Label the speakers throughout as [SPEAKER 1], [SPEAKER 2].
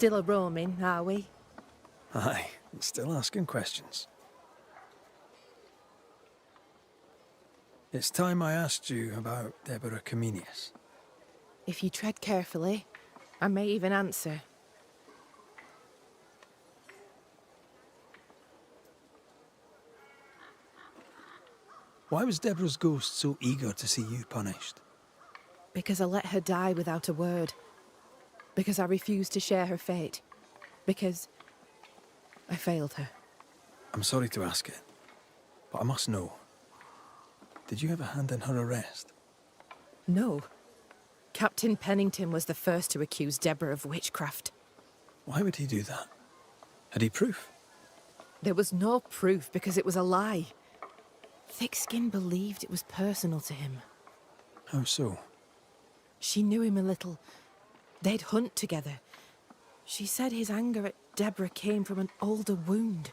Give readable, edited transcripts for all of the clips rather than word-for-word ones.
[SPEAKER 1] Still a roaming, are we?
[SPEAKER 2] Aye, still asking questions. It's time I asked you about Deborah Comenius.
[SPEAKER 1] If you tread carefully, I may even answer.
[SPEAKER 2] Why was Deborah's ghost so eager to see you punished?
[SPEAKER 1] Because I let her die without a word. Because I refused to share her fate. Because I failed her.
[SPEAKER 2] I'm sorry to ask it, but I must know. Did you have a hand in her arrest?
[SPEAKER 1] No. Captain Pennington was the first to accuse Deborah of witchcraft.
[SPEAKER 2] Why would he do that? Had he proof?
[SPEAKER 1] There was no proof because it was a lie. Thickskin believed it was personal to him.
[SPEAKER 2] How so?
[SPEAKER 1] She knew him a little. They'd hunt together. She said his anger at Deborah came from an older wound.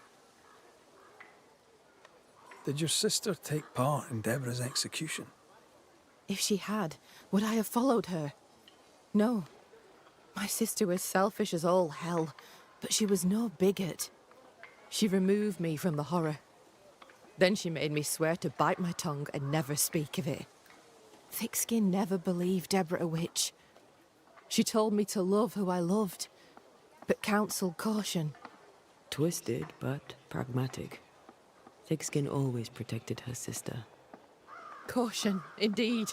[SPEAKER 2] Did your sister take part in Deborah's execution?
[SPEAKER 1] If she had, would I have followed her? No. My sister was selfish as all hell, but she was no bigot. She removed me from the horror. Then she made me swear to bite my tongue and never speak of it. Thickskin never believed Deborah a witch. She told me to love who I loved, but counselled caution.
[SPEAKER 3] Twisted, but pragmatic. Thickskin always protected her sister.
[SPEAKER 1] Caution, indeed.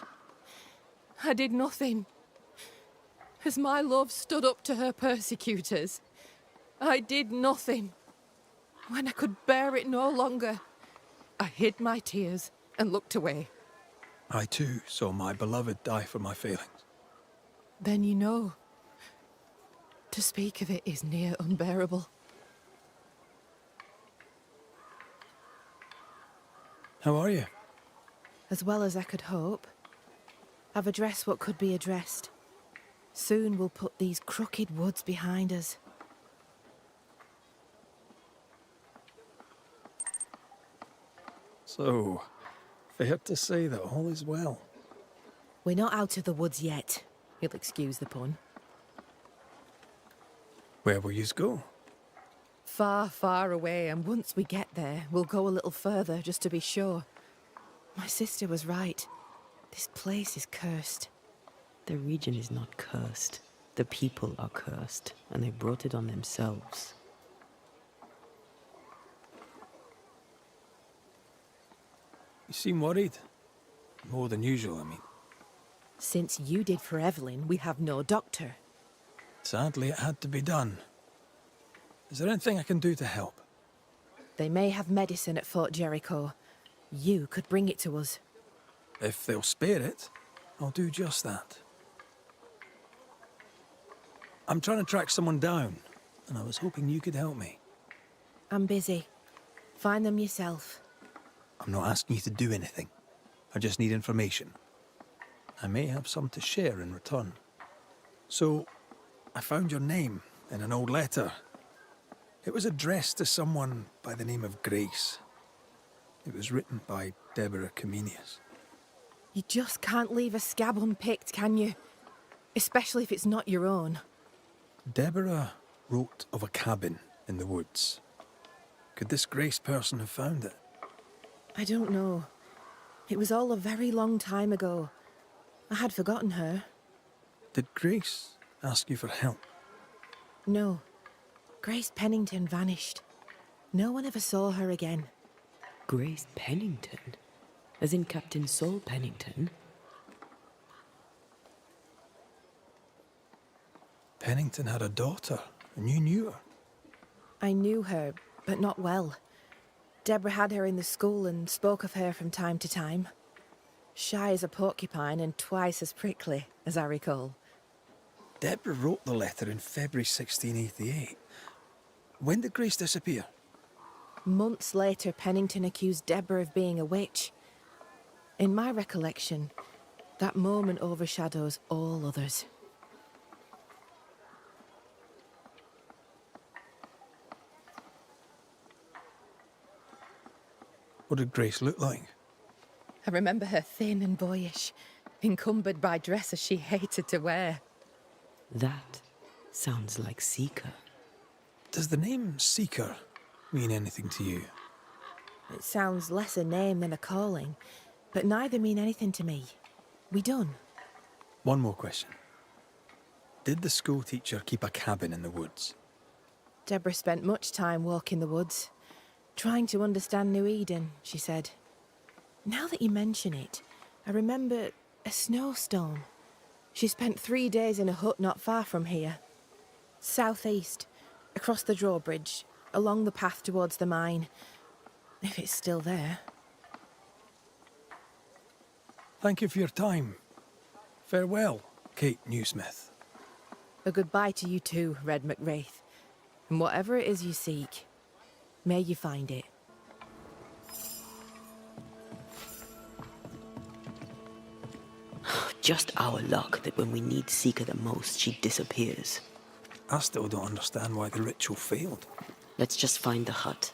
[SPEAKER 1] I did nothing. As my love stood up to her persecutors, I did nothing. When I could bear it no longer, I hid my tears and looked away.
[SPEAKER 2] I too saw my beloved die for my failings.
[SPEAKER 1] Then you know. To speak of it is near unbearable.
[SPEAKER 2] How are you?
[SPEAKER 1] As well as I could hope. I've addressed what could be addressed. Soon we'll put these crooked woods behind us.
[SPEAKER 2] So, fair to say that all is well.
[SPEAKER 1] We're not out of the woods yet. You'll excuse the pun.
[SPEAKER 2] Where will yous go?
[SPEAKER 1] Far, far away, and once we get there, we'll go a little further just to be sure. My sister was right. This place is cursed.
[SPEAKER 3] The region is not cursed. The people are cursed, and they brought it on themselves.
[SPEAKER 2] You seem worried. More than usual, I mean.
[SPEAKER 1] Since you did for Evelyn, we have no doctor.
[SPEAKER 2] Sadly, it had to be done. Is there anything I can do to help?
[SPEAKER 1] They may have medicine at Fort Jericho. You could bring it to us.
[SPEAKER 2] If they'll spare it, I'll do just that. I'm trying to track someone down, and I was hoping you could help me.
[SPEAKER 1] I'm busy. Find them yourself.
[SPEAKER 2] I'm not asking you to do anything. I just need information. I may have some to share in return. So, I found your name in an old letter. It was addressed to someone by the name of Grace. It was written by Deborah Comenius.
[SPEAKER 1] You just can't leave a scab unpicked, can you? Especially if it's not your own.
[SPEAKER 2] Deborah wrote of a cabin in the woods. Could this Grace person have found it?
[SPEAKER 1] I don't know. It was all a very long time ago. I had forgotten her.
[SPEAKER 2] Did Grace ask you for help?
[SPEAKER 1] No. Grace Pennington vanished. No one ever saw her again.
[SPEAKER 3] Grace Pennington? As in Captain Saul Pennington?
[SPEAKER 2] Pennington had a daughter, and you knew her.
[SPEAKER 1] I knew her, but not well. Deborah had her in the school and spoke of her from time to time. Shy as a porcupine and twice as prickly, as I recall.
[SPEAKER 2] Deborah wrote the letter in February 1688. When did Grace disappear?
[SPEAKER 1] Months later, Pennington accused Deborah of being a witch. In my recollection, that moment overshadows all others.
[SPEAKER 2] What did Grace look like?
[SPEAKER 1] I remember her thin and boyish, encumbered by dresses she hated to wear.
[SPEAKER 3] That Sounds like Seeker.
[SPEAKER 2] Does the name Seeker mean anything to you?
[SPEAKER 1] It sounds less a name than a calling, but neither mean anything to me. We done?
[SPEAKER 2] One more question. Did the school teacher keep a cabin in the woods?
[SPEAKER 1] Deborah spent much time walking the woods, trying to understand New Eden, she said. Now that you mention it, I remember a snowstorm. She spent 3 days in a hut not far from here. Southeast, across the drawbridge, along the path towards the mine. If it's still there.
[SPEAKER 2] Thank you for your time. Farewell, Kate Newsmith.
[SPEAKER 1] A goodbye to you too, Red McWraith. And whatever it is you seek, may you find it.
[SPEAKER 3] Just our luck that when we need Seeker the most, she disappears.
[SPEAKER 2] I still don't understand why the ritual failed.
[SPEAKER 3] Let's just find the hut.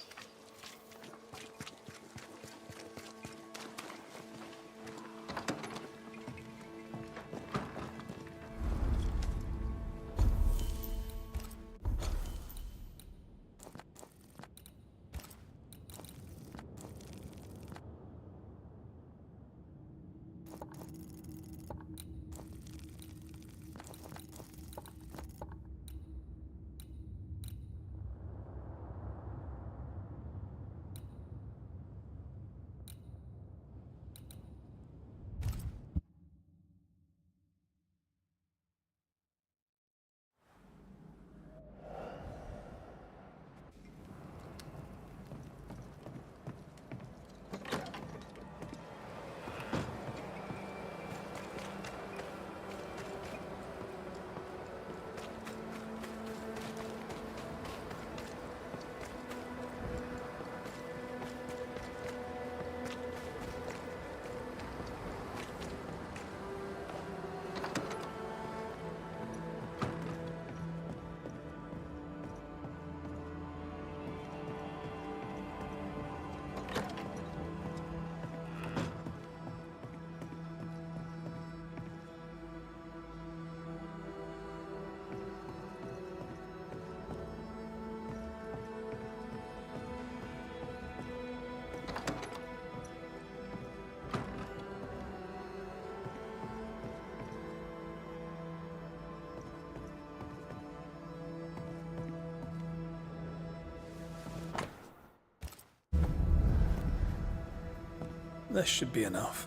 [SPEAKER 2] This should be enough.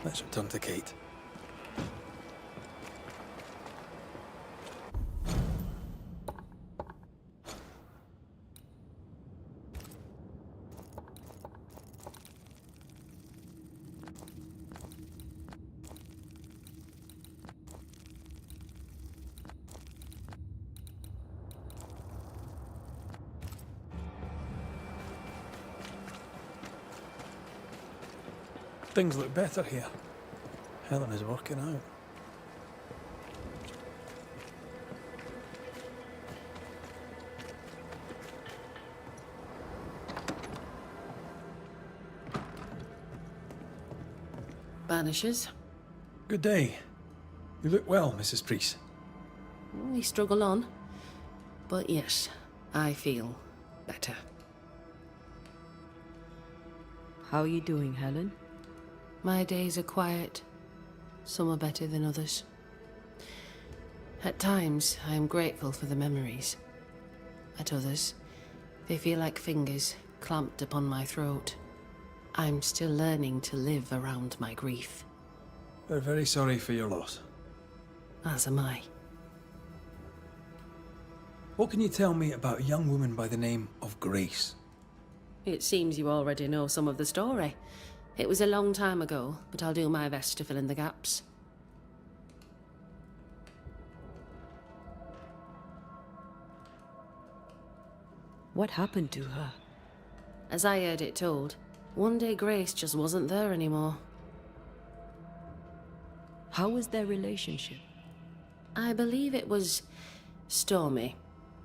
[SPEAKER 2] Let's return to Kate. Things look better here. Helen is working out.
[SPEAKER 4] Banishers.
[SPEAKER 2] Good day. You look well, Mrs. Priest.
[SPEAKER 4] We struggle on. But yes, I feel better.
[SPEAKER 3] How are you doing, Helen?
[SPEAKER 4] My days are quiet. Some are better than others. At times, I am grateful for the memories. At others, they feel like fingers clamped upon my throat. I'm still learning to live around my grief.
[SPEAKER 2] We're very sorry for your loss.
[SPEAKER 4] As am I.
[SPEAKER 2] What can you tell me about a young woman by the name of Grace?
[SPEAKER 4] It seems you already know some of the story. It was a long time ago, but I'll do my best to fill in the gaps.
[SPEAKER 3] What happened to her?
[SPEAKER 4] As I heard it told, one day Grace just wasn't there anymore.
[SPEAKER 3] How was their relationship?
[SPEAKER 4] I believe it was stormy,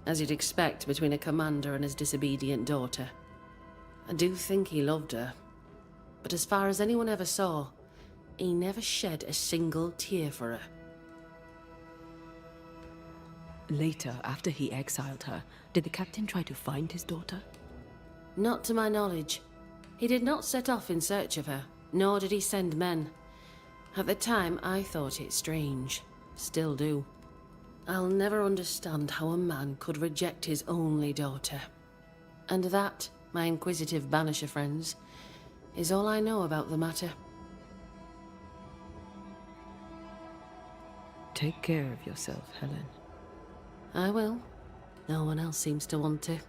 [SPEAKER 4] as you'd expect between a commander and his disobedient daughter. I do think he loved her, but as far as anyone ever saw, he never shed a single tear for her.
[SPEAKER 3] Later, after he exiled her, did the captain try to find his daughter?
[SPEAKER 4] Not to my knowledge. He did not set off in search of her, nor did he send men. At the time, I thought it strange. Still do. I'll never understand how a man could reject his only daughter. And that, my inquisitive Banisher friends, is all I know about the matter.
[SPEAKER 3] Take care of yourself, Helen.
[SPEAKER 4] I will. No one else seems to want to.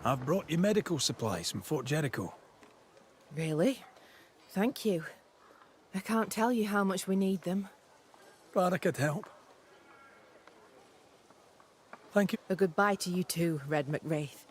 [SPEAKER 2] I've brought you medical supplies from Fort Jericho.
[SPEAKER 1] Really? Thank you. I can't tell you how much we need them.
[SPEAKER 2] Glad I could help. Thank you.
[SPEAKER 1] A goodbye to you too, Red McWraith.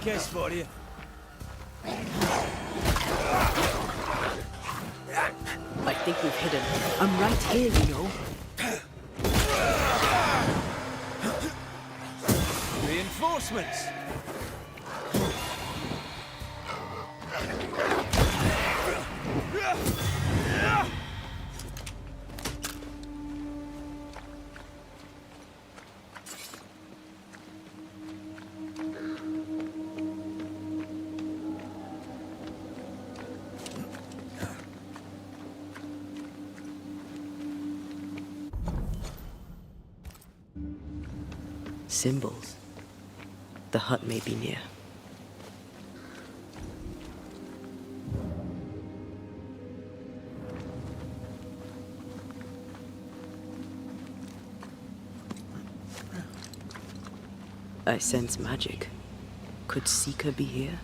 [SPEAKER 2] Kiss for you.
[SPEAKER 3] I think we've hidden. I'm right here, you know.
[SPEAKER 2] Reinforcements!
[SPEAKER 3] Symbols. The hut may be near. I sense magic. Could Seeker be here?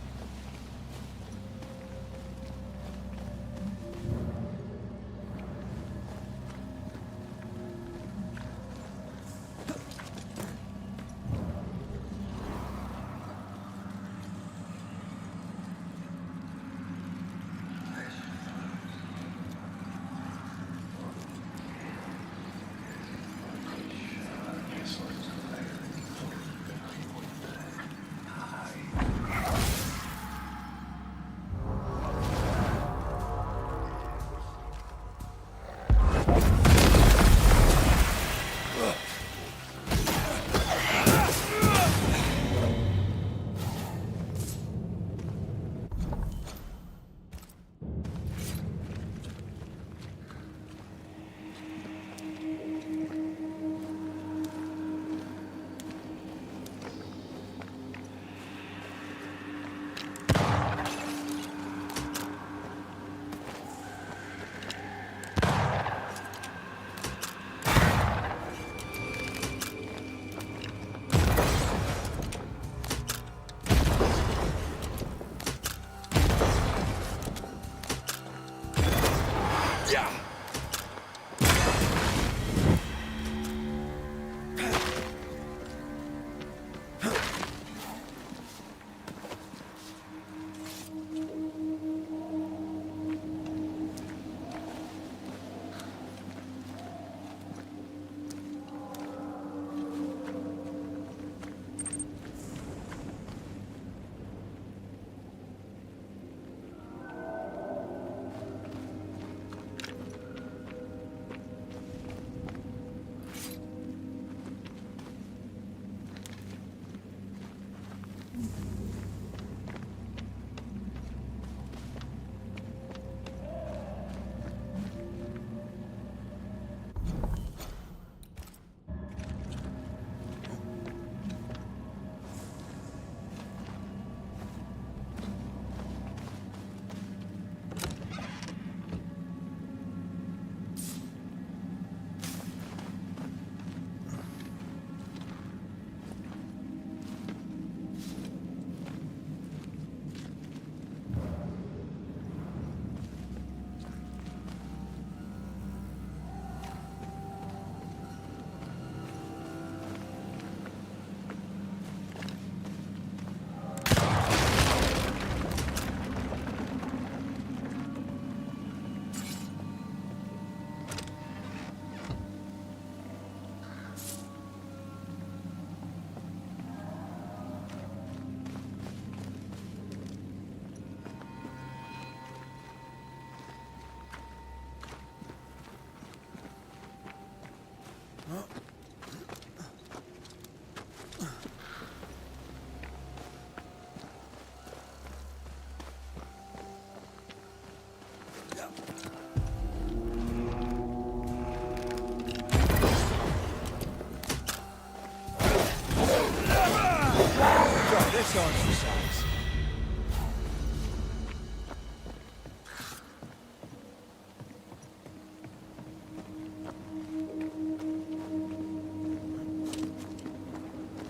[SPEAKER 2] This on for size.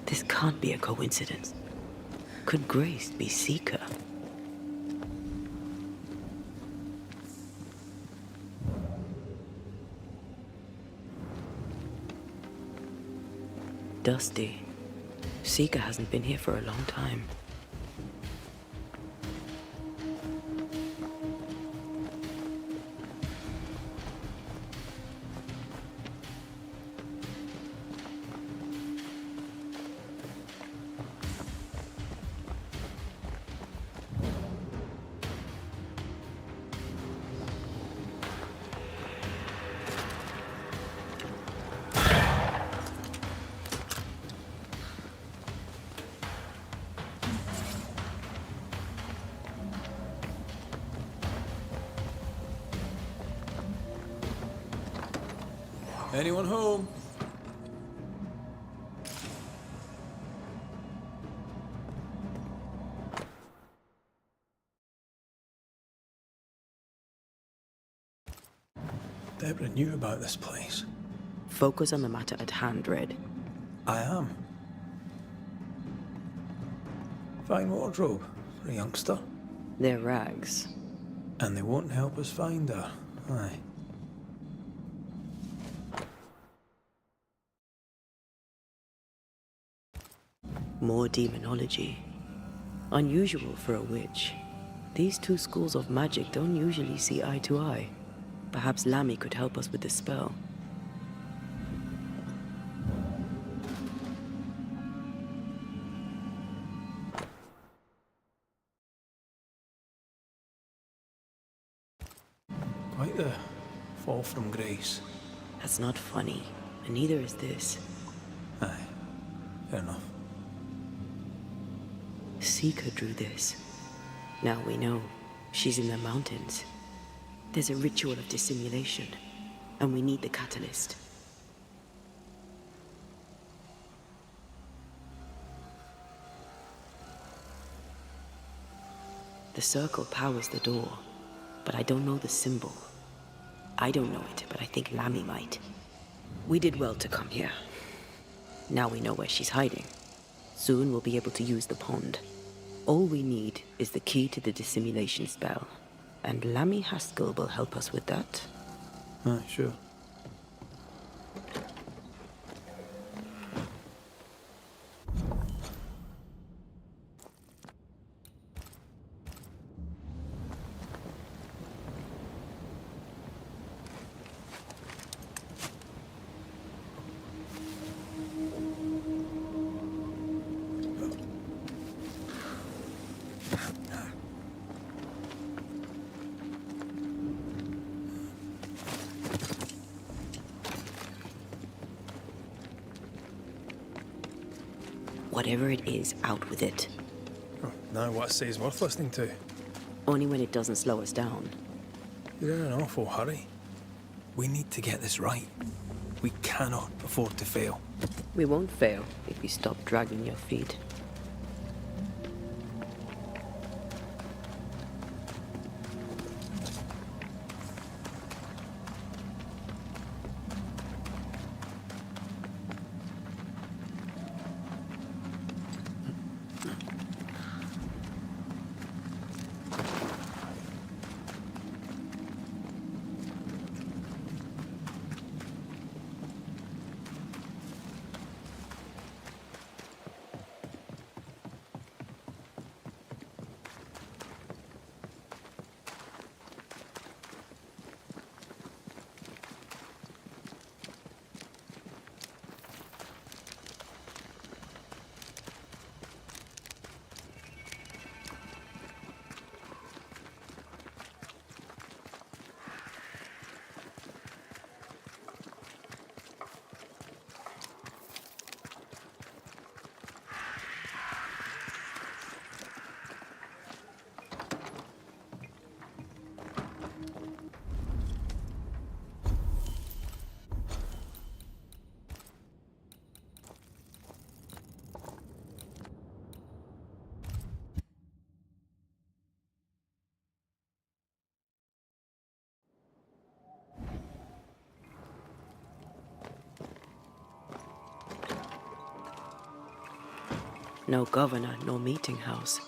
[SPEAKER 3] This can't be a coincidence. Could Grace be Seeker? Dusty. Seeker hasn't been here for a long time.
[SPEAKER 2] Anyone home? Deborah knew about this place.
[SPEAKER 3] Focus on the matter at hand, Red.
[SPEAKER 2] I am. Fine wardrobe for a youngster.
[SPEAKER 3] They're rags.
[SPEAKER 2] And they won't help us find her. Aye.
[SPEAKER 3] More demonology. Unusual for a witch. These two schools of magic don't usually see eye to eye. Perhaps Lammy could help us with the spell.
[SPEAKER 2] Quite the fall from grace.
[SPEAKER 3] That's not funny, and neither is this.
[SPEAKER 2] Aye. Fair enough.
[SPEAKER 3] Seeker drew this. Now we know. She's in the mountains. There's a ritual of dissimulation, and we need the catalyst. The circle powers the door, but I don't know the symbol. I don't know it, but I think Lammy might. We did well to come here. Now we know where she's hiding. Soon we'll be able to use the pond. All we need is the key to the dissimulation spell, and Lammy Haskell will help us with that.
[SPEAKER 2] Aye, sure.
[SPEAKER 3] Whatever it is, out with it.
[SPEAKER 2] Oh, now what I say is worth listening to.
[SPEAKER 3] Only when it doesn't slow us down.
[SPEAKER 2] You're in an awful hurry. We need to get this right. We cannot afford to fail.
[SPEAKER 3] We won't fail if you stop dragging your feet. No governor, no meeting house.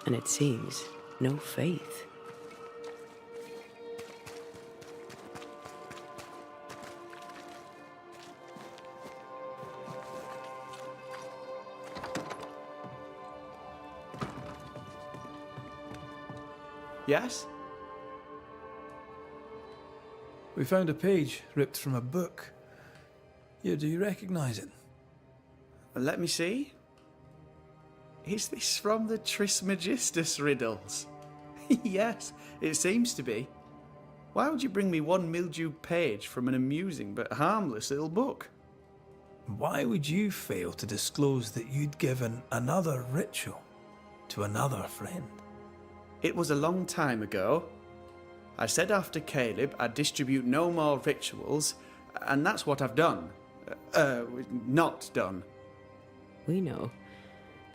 [SPEAKER 3] And it seems, no faith.
[SPEAKER 5] Yes?
[SPEAKER 2] We found a page ripped from a book. Yeah, do you recognize it?
[SPEAKER 5] Let me see. Is this from the Trismegistus riddles? Yes, it seems to be. Why would you bring me one mildewed page from an amusing but harmless little book?
[SPEAKER 2] Why would you fail to disclose that you'd given another ritual to another friend?
[SPEAKER 5] It was a long time ago. I said after Caleb I'd distribute no more rituals, and that's what I've done. Not done.
[SPEAKER 3] We know.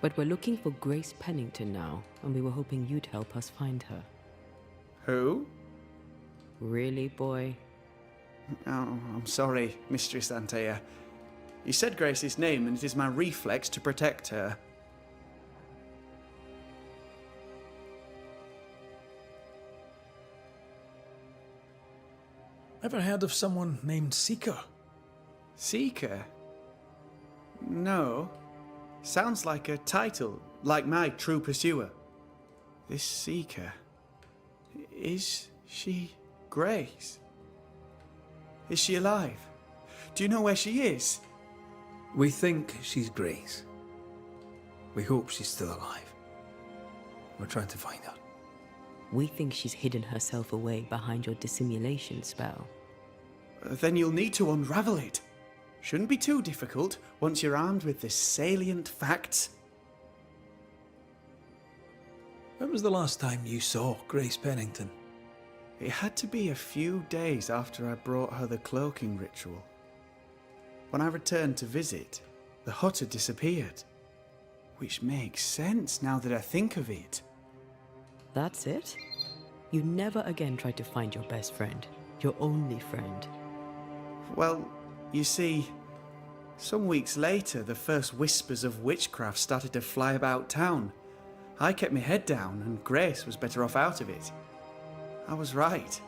[SPEAKER 3] But we're looking for Grace Pennington now, and we were hoping you'd help us find her.
[SPEAKER 5] Who?
[SPEAKER 3] Really, boy?
[SPEAKER 5] Oh, I'm sorry, Mistress Antea. You said Grace's name, and it is my reflex to protect her.
[SPEAKER 2] Ever heard of someone named Seeker?
[SPEAKER 5] Seeker? No. Sounds like a title, like my true pursuer. This Seeker. Is she Grace? Is she alive? Do you know where she is?
[SPEAKER 2] We think she's Grace. We hope she's still alive. We're trying to find her.
[SPEAKER 3] We think she's hidden herself away behind your dissimulation spell.
[SPEAKER 5] Then you'll need to unravel it. Shouldn't be too difficult once you're armed with the salient facts.
[SPEAKER 2] When was the last time you saw Grace Pennington?
[SPEAKER 5] It had to be a few days after I brought her the cloaking ritual. When I returned to visit, the hut had disappeared. Which makes sense now that I think of it.
[SPEAKER 3] That's it? You never again tried to find your best friend, your only friend.
[SPEAKER 5] Well, you see, some weeks later, the first whispers of witchcraft started to fly about town. I kept my head down, and Grace was better off out of it. I was right.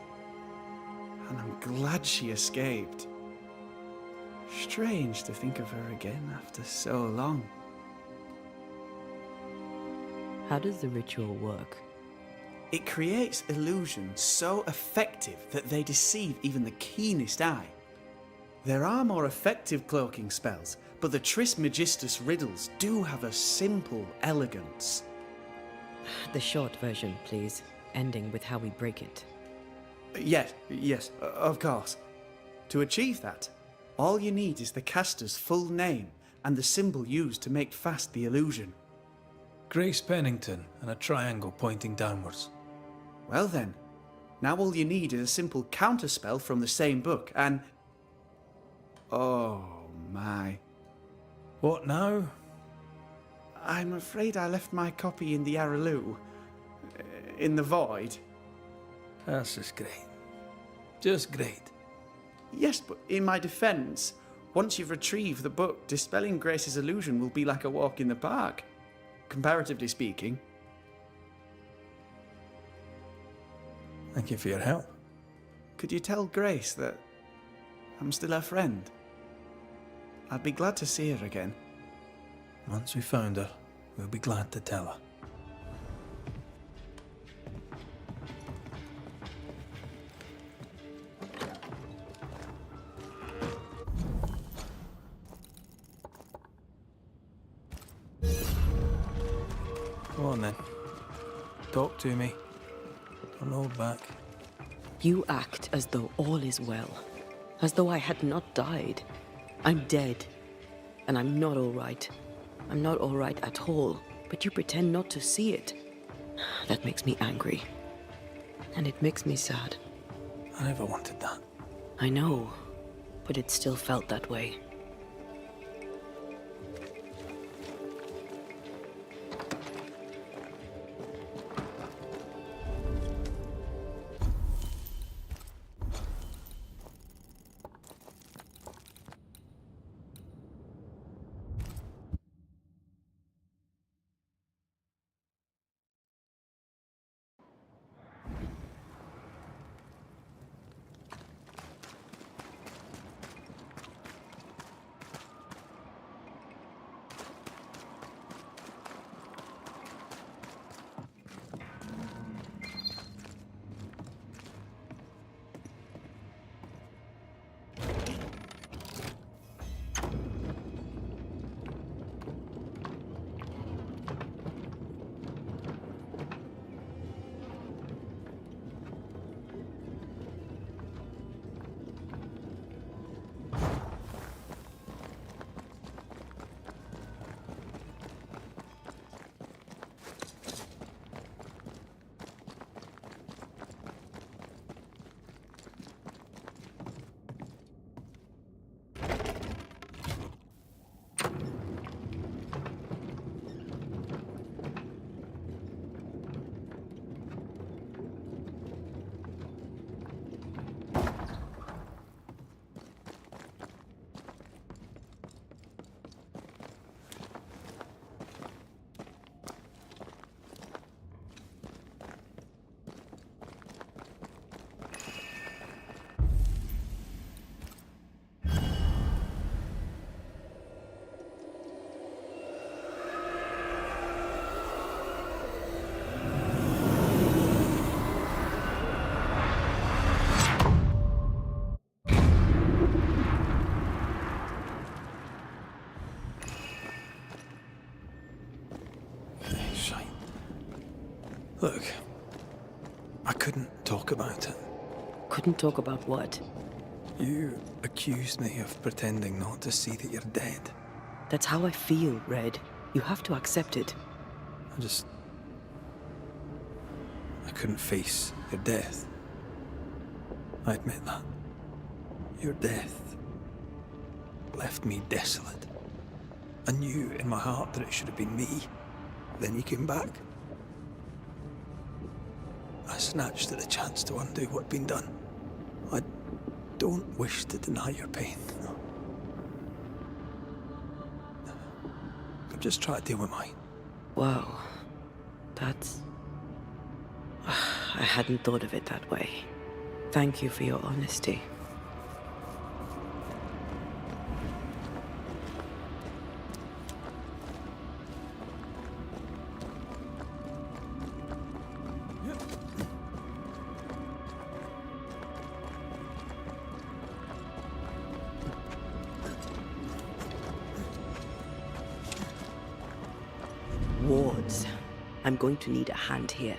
[SPEAKER 5] And I'm glad she escaped. Strange to think of her again after so long.
[SPEAKER 3] How does the ritual work?
[SPEAKER 5] It creates illusions so effective that they deceive even the keenest eye. There are more effective cloaking spells, but the Trismegistus riddles do have a simple elegance.
[SPEAKER 3] The short version, please, ending with how we break it.
[SPEAKER 5] Yes, of course. To achieve that, all you need is the caster's full name and the symbol used to make fast the illusion.
[SPEAKER 2] Grace Pennington and a triangle pointing downwards.
[SPEAKER 5] Well then, now all you need is a simple counterspell from the same book and... Oh my.
[SPEAKER 2] What now?
[SPEAKER 5] I'm afraid I left my copy in the Araloo. In the void.
[SPEAKER 2] That's just great. Just great.
[SPEAKER 5] Yes, but in my defence, once you've retrieved the book, dispelling Grace's illusion will be like a walk in the park. Comparatively speaking.
[SPEAKER 2] Thank you for your help.
[SPEAKER 5] Could you tell Grace that I'm still her friend? I'd be glad to see her again.
[SPEAKER 2] Once we found her, we'll be glad to tell her. Go on then. Talk to me. Don't hold back.
[SPEAKER 3] You act as though all is well, as though I had not died. I'm dead, and I'm not all right. I'm not all right at all, but you pretend not to see it. That makes me angry, and it makes me sad.
[SPEAKER 2] I never wanted that.
[SPEAKER 3] I know, but it still felt that way.
[SPEAKER 2] Look, I couldn't talk about it.
[SPEAKER 3] Couldn't talk about what?
[SPEAKER 2] You accused me of pretending not to see that you're dead.
[SPEAKER 3] That's how I feel, Red. You have to accept it.
[SPEAKER 2] I couldn't face your death. I admit that. Your death left me desolate. I knew in my heart that it should have been me. Then you came back. I snatched at the chance to undo what'd been done. I don't wish to deny your pain. No. I've just tried to deal with mine.
[SPEAKER 3] Wow. That's... I hadn't thought of it that way. Thank you for your honesty. Wards. I'm going to need a hand here.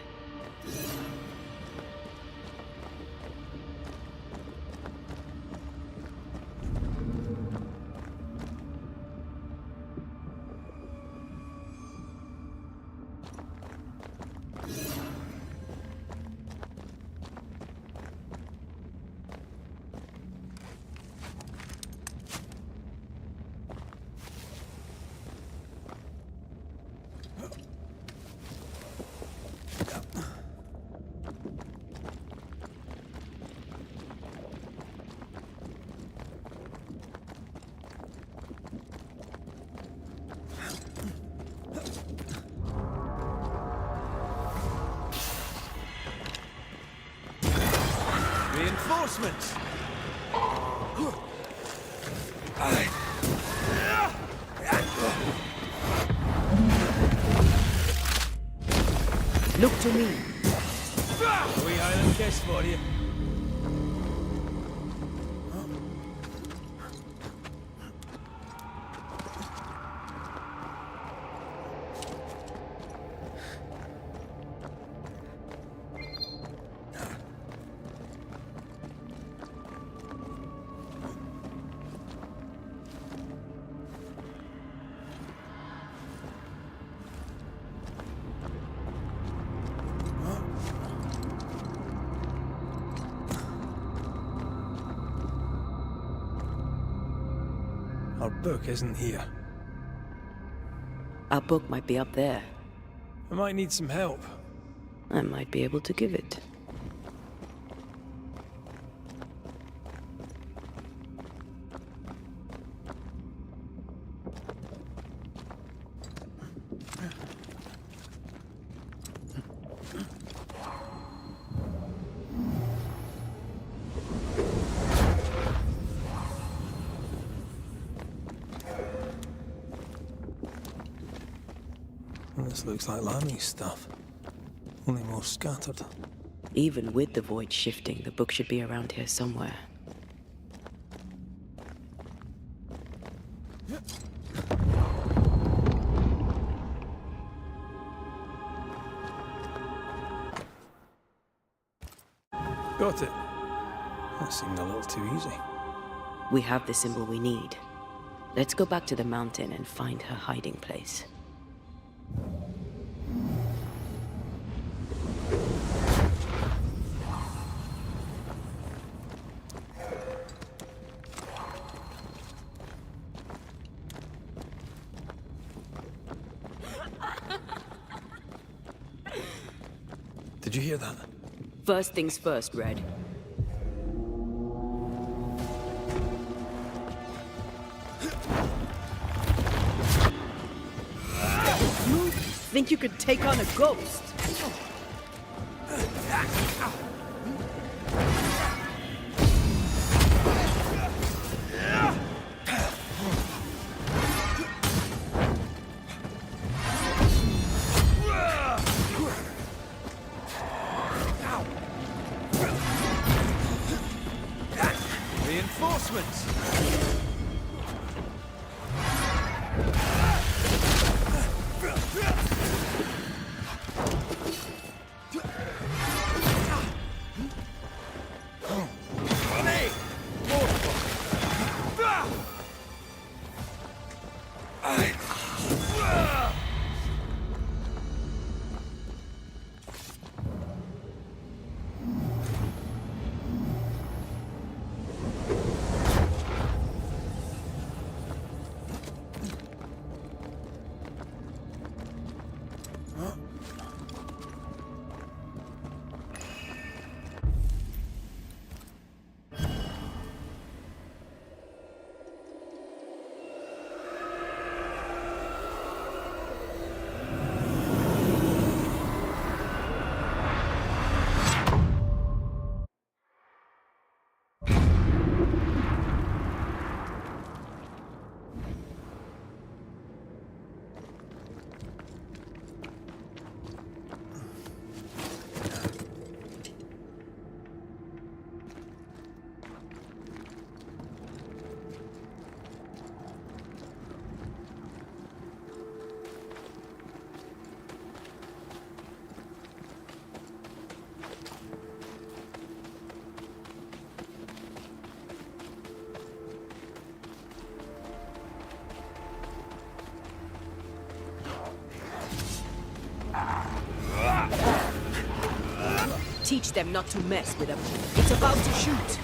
[SPEAKER 2] Reinforcements!
[SPEAKER 3] Look to me.
[SPEAKER 2] A wee Highland kiss for you. Our book isn't here.
[SPEAKER 3] Our book might be up there.
[SPEAKER 2] I might need some help.
[SPEAKER 3] I might be able to give it.
[SPEAKER 2] This looks like Lami's stuff. Only more scattered.
[SPEAKER 3] Even with the void shifting, the book should be around here somewhere.
[SPEAKER 2] Got it. That seemed a little too easy.
[SPEAKER 3] We have the symbol we need. Let's go back to the mountain and find her hiding place.
[SPEAKER 2] Did you hear that?
[SPEAKER 3] First things first, Red. You think you could take on a ghost?
[SPEAKER 2] Reinforcements!
[SPEAKER 3] Teach them not to mess with them. It's about to shoot.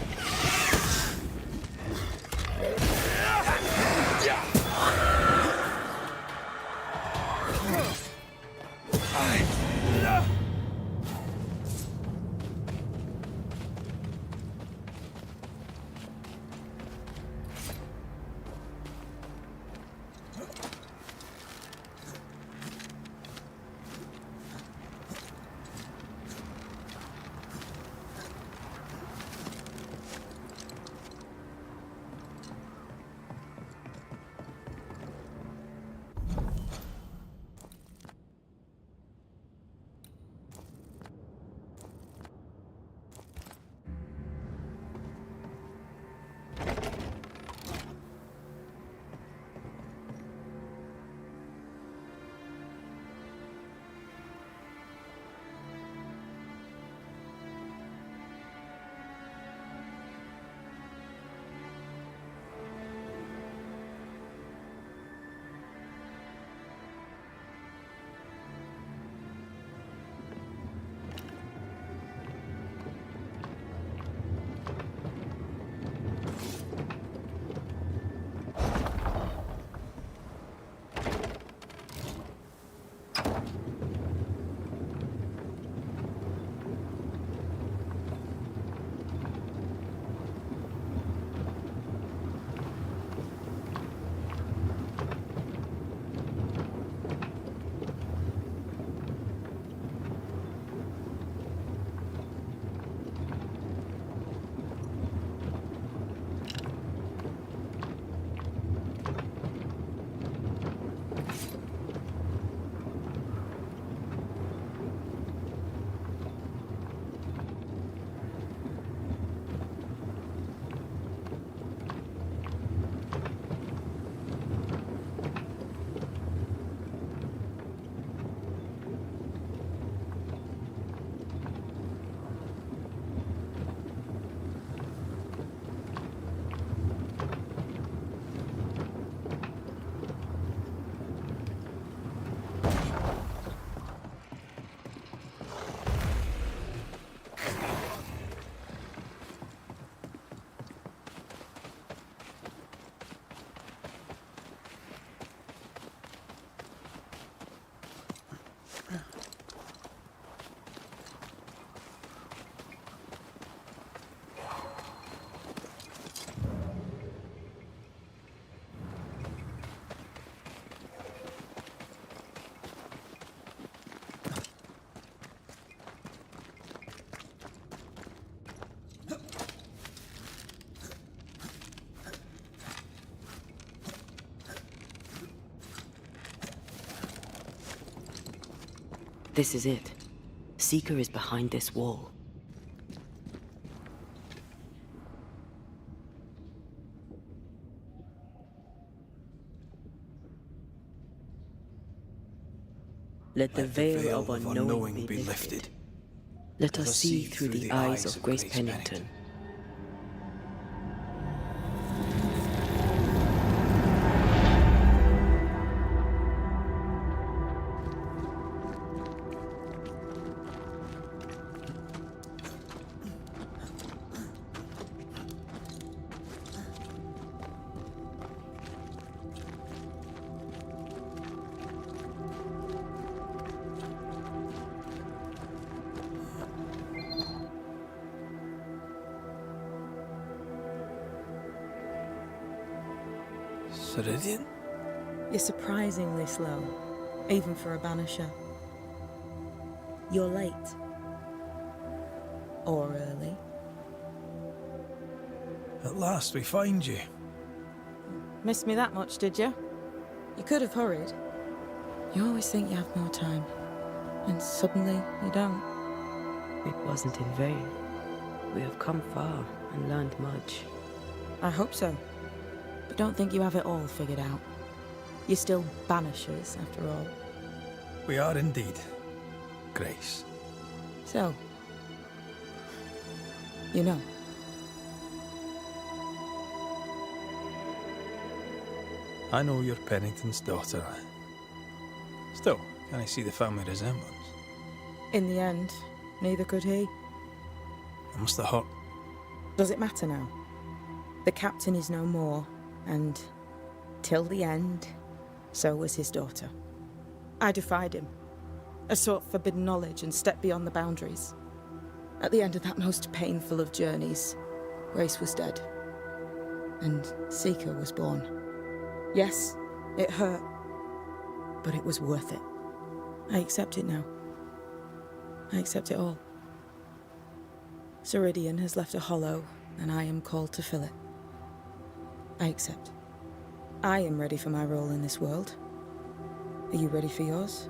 [SPEAKER 3] This is it. Seeker is behind this wall. Let the veil of unknowing be lifted. Let us see through the eyes of Grace Pennington.
[SPEAKER 2] Ceridian?
[SPEAKER 6] You're surprisingly slow, even for a banisher. You're late. Or early.
[SPEAKER 2] At last we find you.
[SPEAKER 6] Missed me that much, did you? You could have hurried. You always think you have more time, and suddenly you don't.
[SPEAKER 3] It wasn't in vain. We have come far and learned much.
[SPEAKER 6] I hope so. But don't think you have it all figured out. You're still banishers, after all.
[SPEAKER 2] We are indeed, Grace.
[SPEAKER 6] So, you know.
[SPEAKER 2] I know you're Pennington's daughter. Still, can I see the family resemblance?
[SPEAKER 6] In the end, neither could he.
[SPEAKER 2] It must have hurt.
[SPEAKER 6] Does it matter now? The captain is no more, and till the end, so was his daughter. I defied him. I sought forbidden knowledge and stepped beyond the boundaries. At the end of that most painful of journeys, Grace was dead. And Seeker was born. Yes, it hurt, but it was worth it. I accept it now. I accept it all. Ceridian has left a hollow, and I am called to fill it. I accept. I am ready for my role in this world. Are you ready for yours?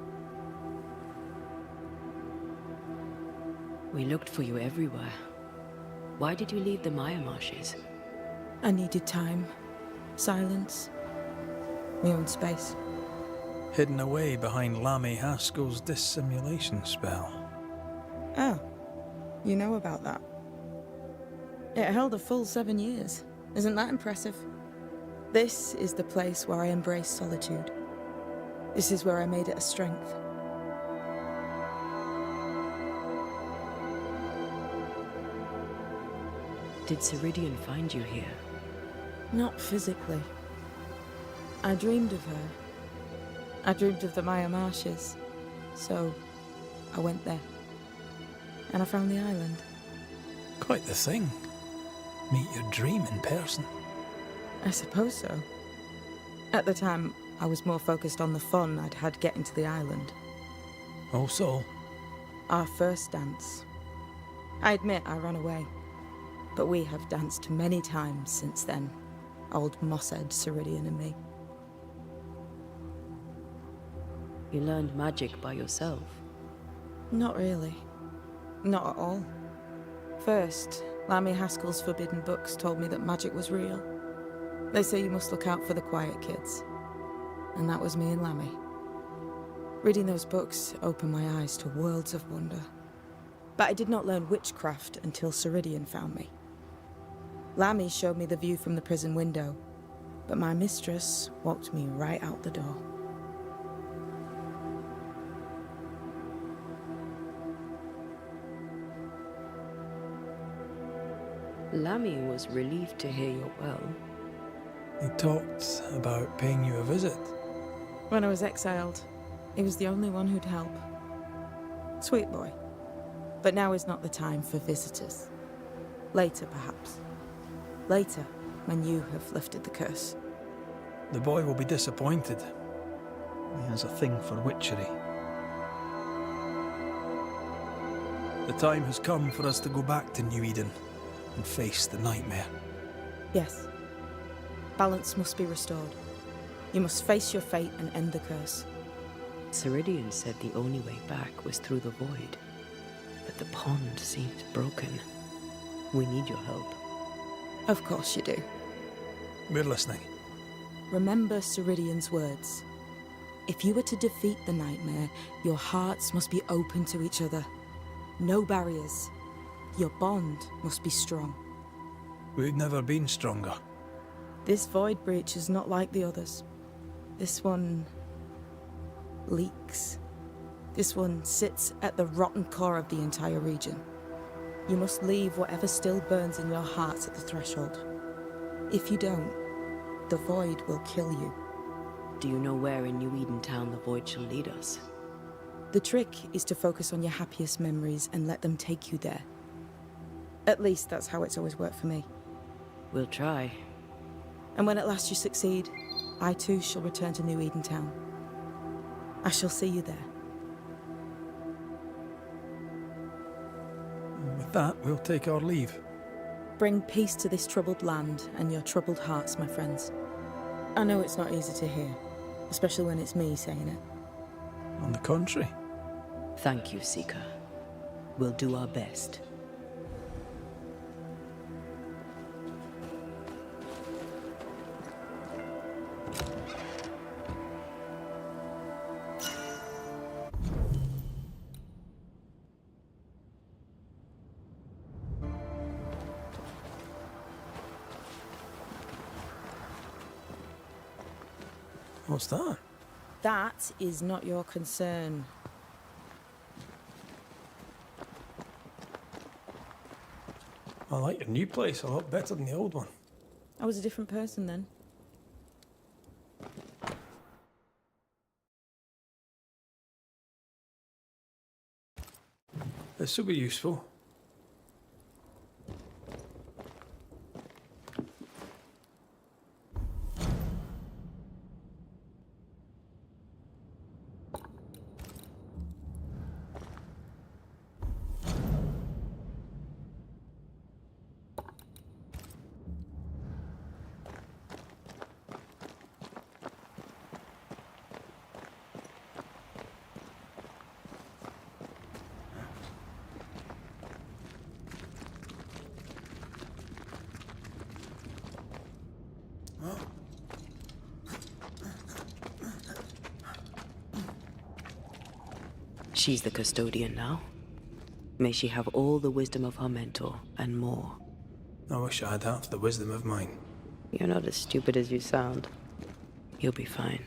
[SPEAKER 3] We looked for you everywhere. Why did you leave the Maya marshes?
[SPEAKER 6] I needed time, silence, my own space.
[SPEAKER 2] Hidden away behind Lammy Haskell's dissimulation spell.
[SPEAKER 6] Oh, you know about that. It held a full 7 years. Isn't that impressive? This is the place where I embrace solitude. This is where I made it a strength.
[SPEAKER 3] Did Ceridian find you here?
[SPEAKER 6] Not physically. I dreamed of her. I dreamed of the Maya marshes. So, I went there. And I found the island.
[SPEAKER 2] Quite the thing. Meet your dream in person.
[SPEAKER 6] I suppose so. At the time, I was more focused on the fun I'd had getting to the island.
[SPEAKER 2] Also,
[SPEAKER 6] Our first dance. I admit I ran away. But we have danced many times since then. Old Mosshead, Ceridian and me.
[SPEAKER 3] You learned magic by yourself.
[SPEAKER 6] Not really. Not at all. First, Lammy Haskell's forbidden books told me that magic was real. They say you must look out for the quiet kids. And that was me and Lammy. Reading those books opened my eyes to worlds of wonder. But I did not learn witchcraft until Ceridian found me. Lammy showed me the view from the prison window, but my mistress walked me right out the door.
[SPEAKER 3] Lammy was relieved to hear you're well.
[SPEAKER 2] he talked about paying you a visit.
[SPEAKER 6] When I was exiled, he was the only one who'd help. Sweet boy. But now is not the time for visitors. Later, perhaps. Later, when you have lifted the curse.
[SPEAKER 2] The boy will be disappointed. He has a thing for witchery. The time has come for us to go back to New Eden and face the nightmare.
[SPEAKER 6] Yes. Balance must be restored. You must face your fate and end the curse.
[SPEAKER 3] Ceridian said the only way back was through the void. But the pond seems broken. We need your help.
[SPEAKER 6] Of course you do.
[SPEAKER 2] We're listening.
[SPEAKER 6] Remember Ceridian's words. If you were to defeat the nightmare, your hearts must be open to each other. No barriers. Your bond must be strong.
[SPEAKER 2] We've never been stronger.
[SPEAKER 6] This void breach is not like the others. This one leaks. This one sits at the rotten core of the entire region. You must leave whatever still burns in your hearts at the threshold. If you don't, the void will kill you.
[SPEAKER 3] Do you know where in New Eden Town the void shall lead us?
[SPEAKER 6] The trick is to focus on your happiest memories and let them take you there. At least that's how it's always worked for me.
[SPEAKER 3] We'll try.
[SPEAKER 6] And when at last you succeed, I too shall return to New Eden Town. I shall see you there.
[SPEAKER 2] With that, we'll take our leave.
[SPEAKER 6] Bring peace to this troubled land and your troubled hearts, my friends. I know it's not easy to hear, especially when it's me saying it.
[SPEAKER 2] On the contrary.
[SPEAKER 3] Thank you, Seeker. We'll do our best.
[SPEAKER 2] What's that?
[SPEAKER 6] That is not your concern.
[SPEAKER 2] I like your new place a lot better than the old one.
[SPEAKER 6] I was a different person then.
[SPEAKER 2] This will be useful.
[SPEAKER 3] She's the custodian now. May she have all the wisdom of her mentor and more.
[SPEAKER 2] I wish I had half the wisdom of mine.
[SPEAKER 3] You're not as stupid as you sound. You'll be fine.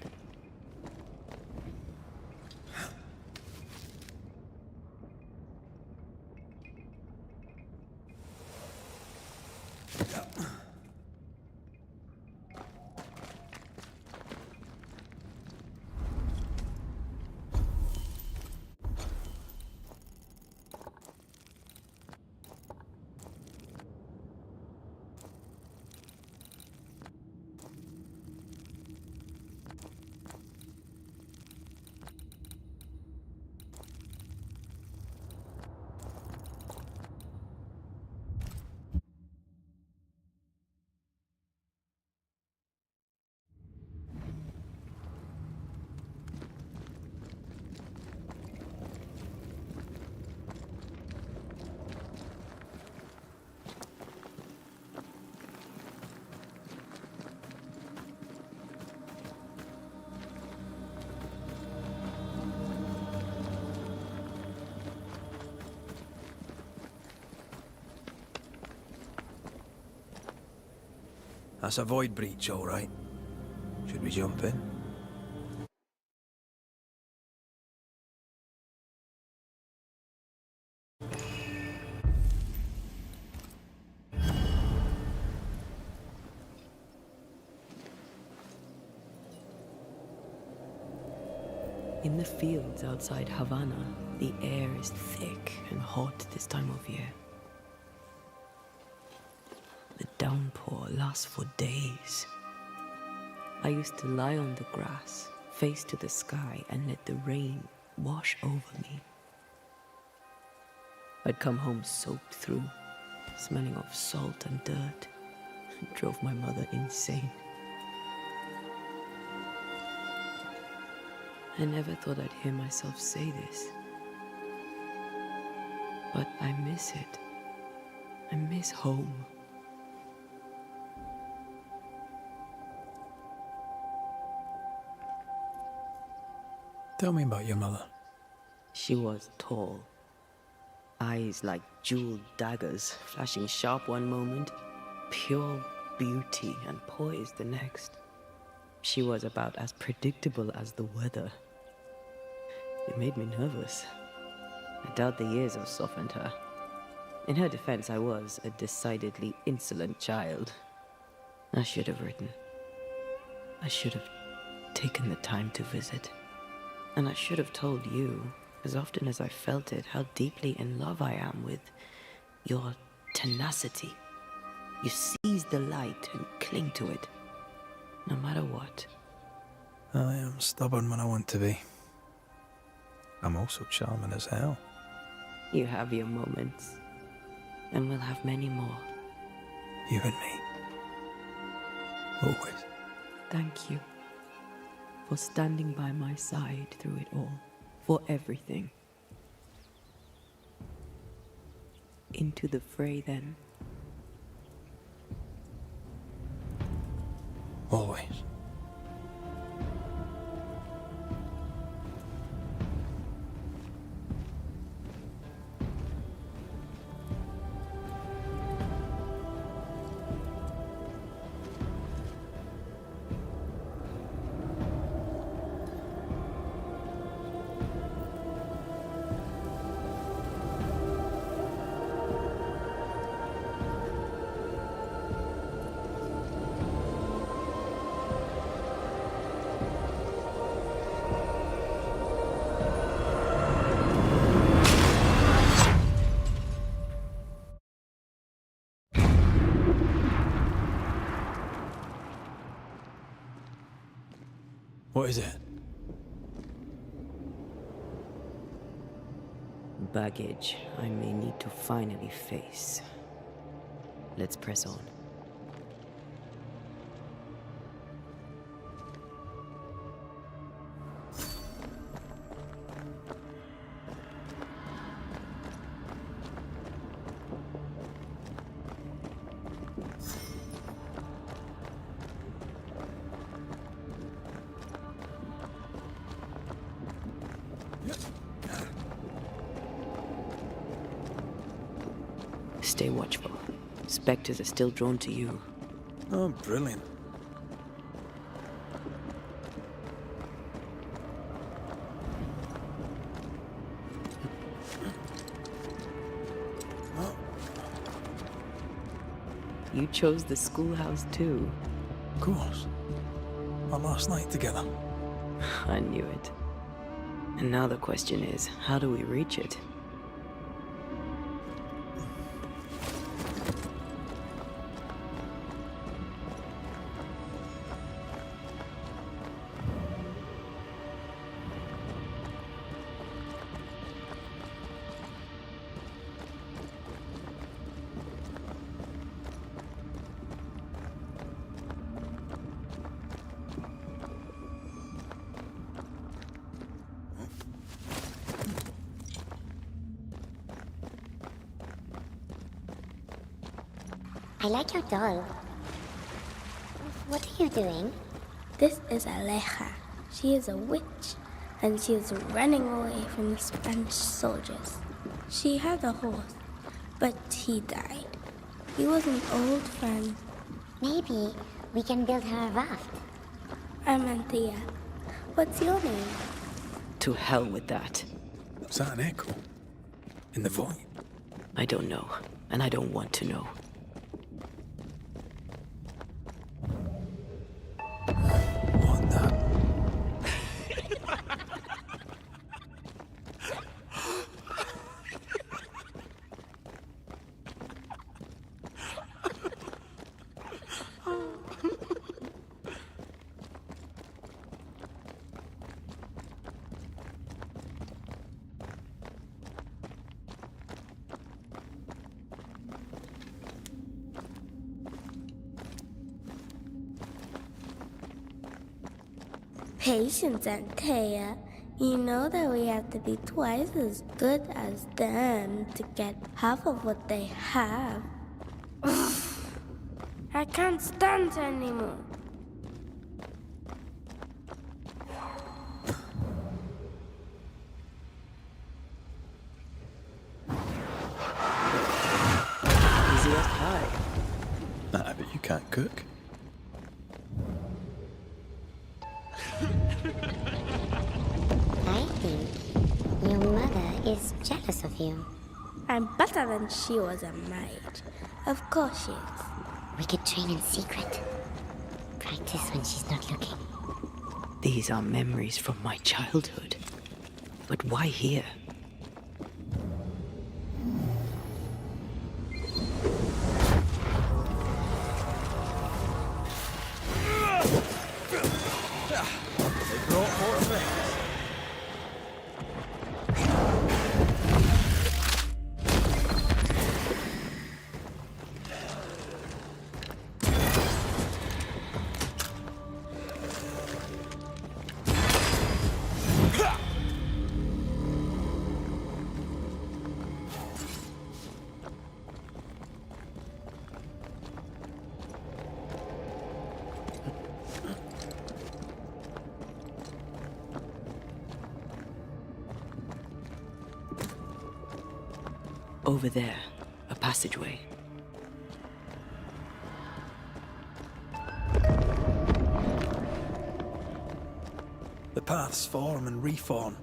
[SPEAKER 2] That's a void breach, all right. Should we jump in?
[SPEAKER 3] In the fields outside Havana, the air is thick and hot this time of year. The downpour lasts for days. I used to lie on the grass, face to the sky, and let the rain wash over me. I'd come home soaked through, smelling of salt and dirt. It drove my mother insane. I never thought I'd hear myself say this. But I miss it. I miss home.
[SPEAKER 2] Tell me about your mother.
[SPEAKER 3] She was tall. Eyes like jeweled daggers, flashing sharp one moment, pure beauty and poise the next. She was about as predictable as the weather. It made me nervous. I doubt the years have softened her. In her defense, I was a decidedly insolent child. I should have written. I should have taken the time to visit. And I should have told you, as often as I felt it, how deeply in love I am with your tenacity. You seize the light and cling to it, no matter what.
[SPEAKER 2] I am stubborn when I want to be. I'm also charming as hell.
[SPEAKER 3] You have your moments, and we'll have many more.
[SPEAKER 2] You and me. Always.
[SPEAKER 3] Thank you for standing by my side through it all, for everything. Into the fray, then.
[SPEAKER 2] Always. What is it?
[SPEAKER 3] Baggage I may need to finally face. Let's press on. Stay watchful. Spectres are still drawn to you.
[SPEAKER 2] Oh, brilliant.
[SPEAKER 3] You chose the schoolhouse too.
[SPEAKER 2] Of course. Our last night together.
[SPEAKER 3] I knew it. And now the question is, how do we reach it?
[SPEAKER 7] I like your doll. What are you doing?
[SPEAKER 8] This is Aleja. She is a witch, and she is running away from the Spanish soldiers. She had a horse, but he died. He was an old friend.
[SPEAKER 7] Maybe we can build her a raft.
[SPEAKER 8] I'm Anthea. What's your name?
[SPEAKER 3] To hell with that.
[SPEAKER 2] Was that an echo? In the void?
[SPEAKER 3] I don't know, and I don't want to know.
[SPEAKER 2] What the?
[SPEAKER 8] Patience, Anthea. You know that we have to be twice as good as them to get half of what they have. I can't stand her anymore.
[SPEAKER 3] Easy as pie.
[SPEAKER 2] Nah, but you can't cook.
[SPEAKER 7] I think your mother is jealous of you.
[SPEAKER 8] I'm better than she was a mage. Of course she is.
[SPEAKER 7] We could train in secret. Practice when she's not looking.
[SPEAKER 3] These are memories from my childhood. But why here?
[SPEAKER 2] They brought more things.
[SPEAKER 3] Over there, a passageway.
[SPEAKER 2] The paths form and reform.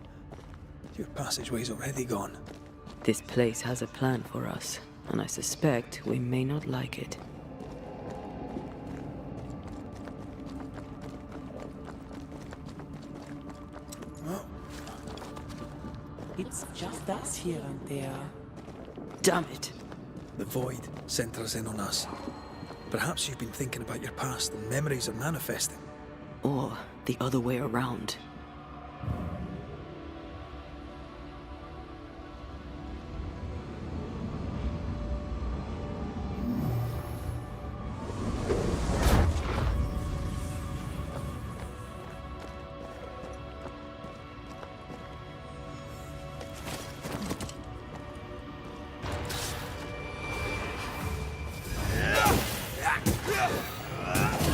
[SPEAKER 2] Your passageway's already gone.
[SPEAKER 3] This place has a plan for us, and I suspect we may not like it.
[SPEAKER 9] It's just us here and there.
[SPEAKER 3] Damn it!
[SPEAKER 2] The void centres in on us. Perhaps you've been thinking about your past and memories are manifesting.
[SPEAKER 3] Or the other way around.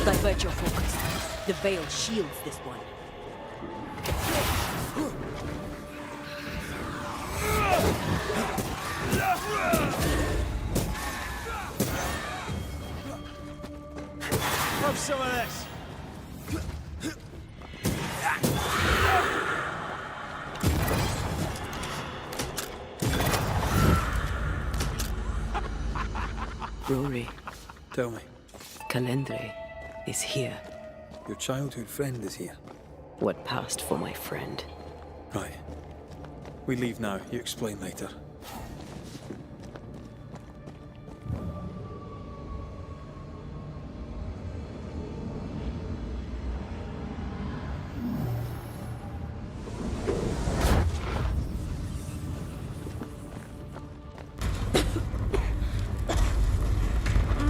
[SPEAKER 3] Divert your focus. The veil shields this one.
[SPEAKER 2] Have some of this.
[SPEAKER 3] Rory,
[SPEAKER 2] Tell me,
[SPEAKER 3] Calendre is here.
[SPEAKER 2] your childhood friend is here.
[SPEAKER 3] What passed for my friend?
[SPEAKER 2] Right. We leave now. You explain later.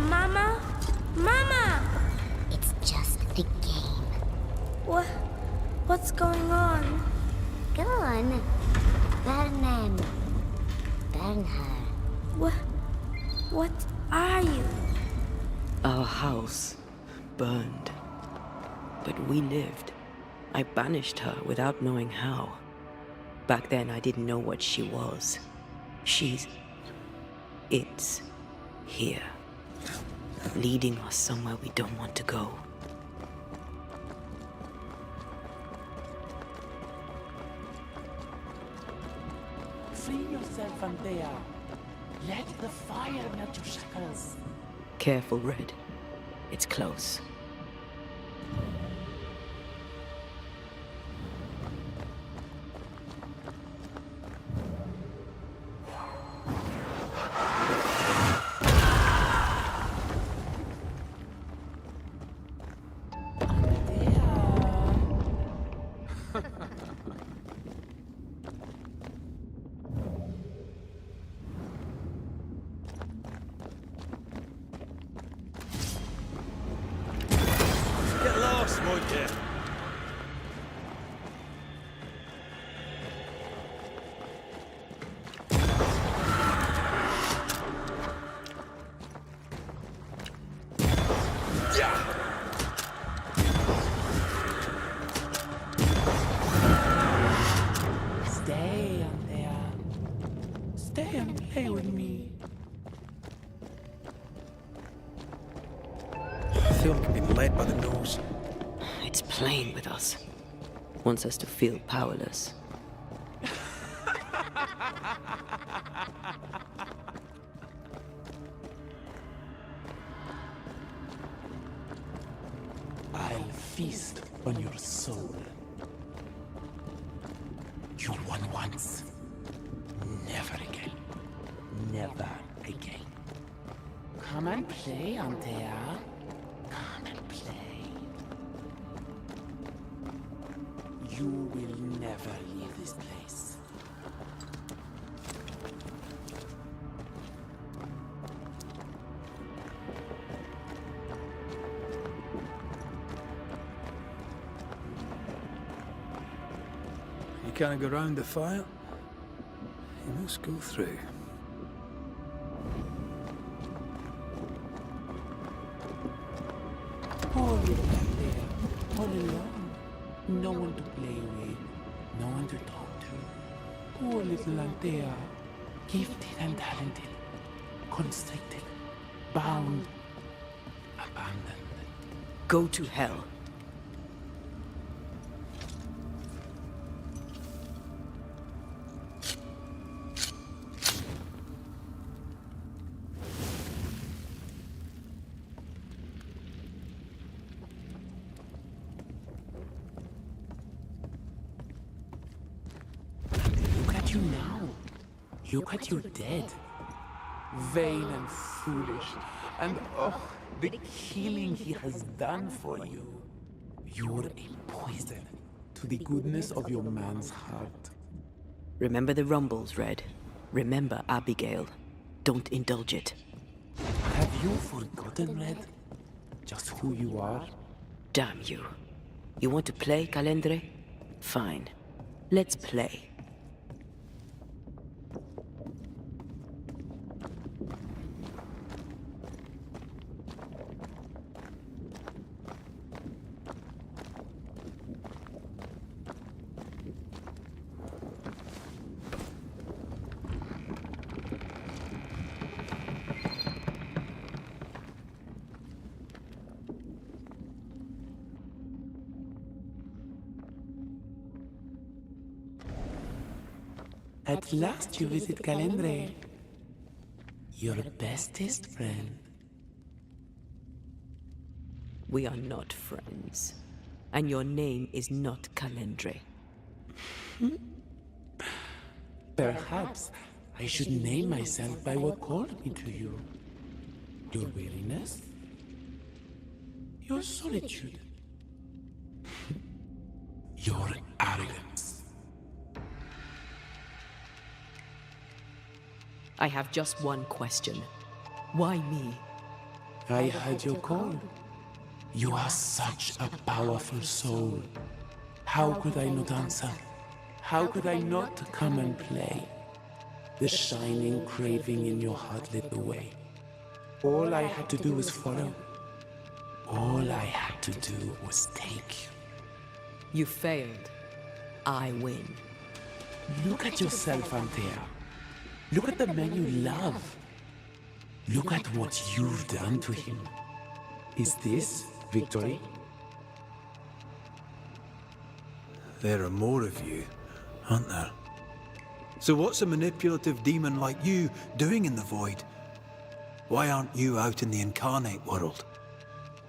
[SPEAKER 8] Mama? Mama!
[SPEAKER 7] It's just a game.
[SPEAKER 8] What's going on?
[SPEAKER 7] Go on. Burn them. Burn her.
[SPEAKER 8] What are you?
[SPEAKER 3] Our house burned. But we lived. I banished her without knowing how. Back then, I didn't know what she was. It's here. Leading us somewhere we don't want to go.
[SPEAKER 9] Free yourself from there. Let the fire melt your shackles.
[SPEAKER 3] Careful, Red. It's close.
[SPEAKER 2] Get lost, won't you?
[SPEAKER 9] Stay on there. Stay and play with me.
[SPEAKER 2] I feel like I'm being led by the nose.
[SPEAKER 3] It's playing with us. Wants us to feel powerless.
[SPEAKER 9] I'll feast on your soul. You won once. Never again. Never again. Come and play, Antea. Come and play. You will never leave this place.
[SPEAKER 2] You can't go round the fire. You must go through.
[SPEAKER 9] Poor little Antea. All alone. No one to play with. No one to talk to. Poor little Antea. Gifted and talented. Constricted. Bound. Abandoned.
[SPEAKER 3] Go to hell.
[SPEAKER 9] Look at you now. Look at you dead. Vain and foolish. And oh, the killing he has done for you. You're a poison to the goodness of your man's heart.
[SPEAKER 3] Remember the rumbles, Red. Remember Abigail. Don't indulge it.
[SPEAKER 9] Have you forgotten, Red? Just who you are?
[SPEAKER 3] Damn you. You want to play, Calendre? Fine. Let's play.
[SPEAKER 9] At last you visit Calendre. Your bestest friend.
[SPEAKER 3] We are not friends. And your name is not Calendre.
[SPEAKER 9] Perhaps I should name myself by what called me to you. Your weariness? Your solitude? Your arrogance?
[SPEAKER 3] I have just one question. Why me?
[SPEAKER 9] I heard your call. You are such a powerful soul. How could I not answer? How could I not come and play? The shining craving in your heart lit the way. All I had to do was follow. All I had to do was take you.
[SPEAKER 3] You failed. I win.
[SPEAKER 9] Look at yourself, Antea. Look at the man you love. Look at what you've done to him. Is this victory?
[SPEAKER 2] There are more of you, aren't there? So what's a manipulative demon like you doing in the void? Why aren't you out in the incarnate world?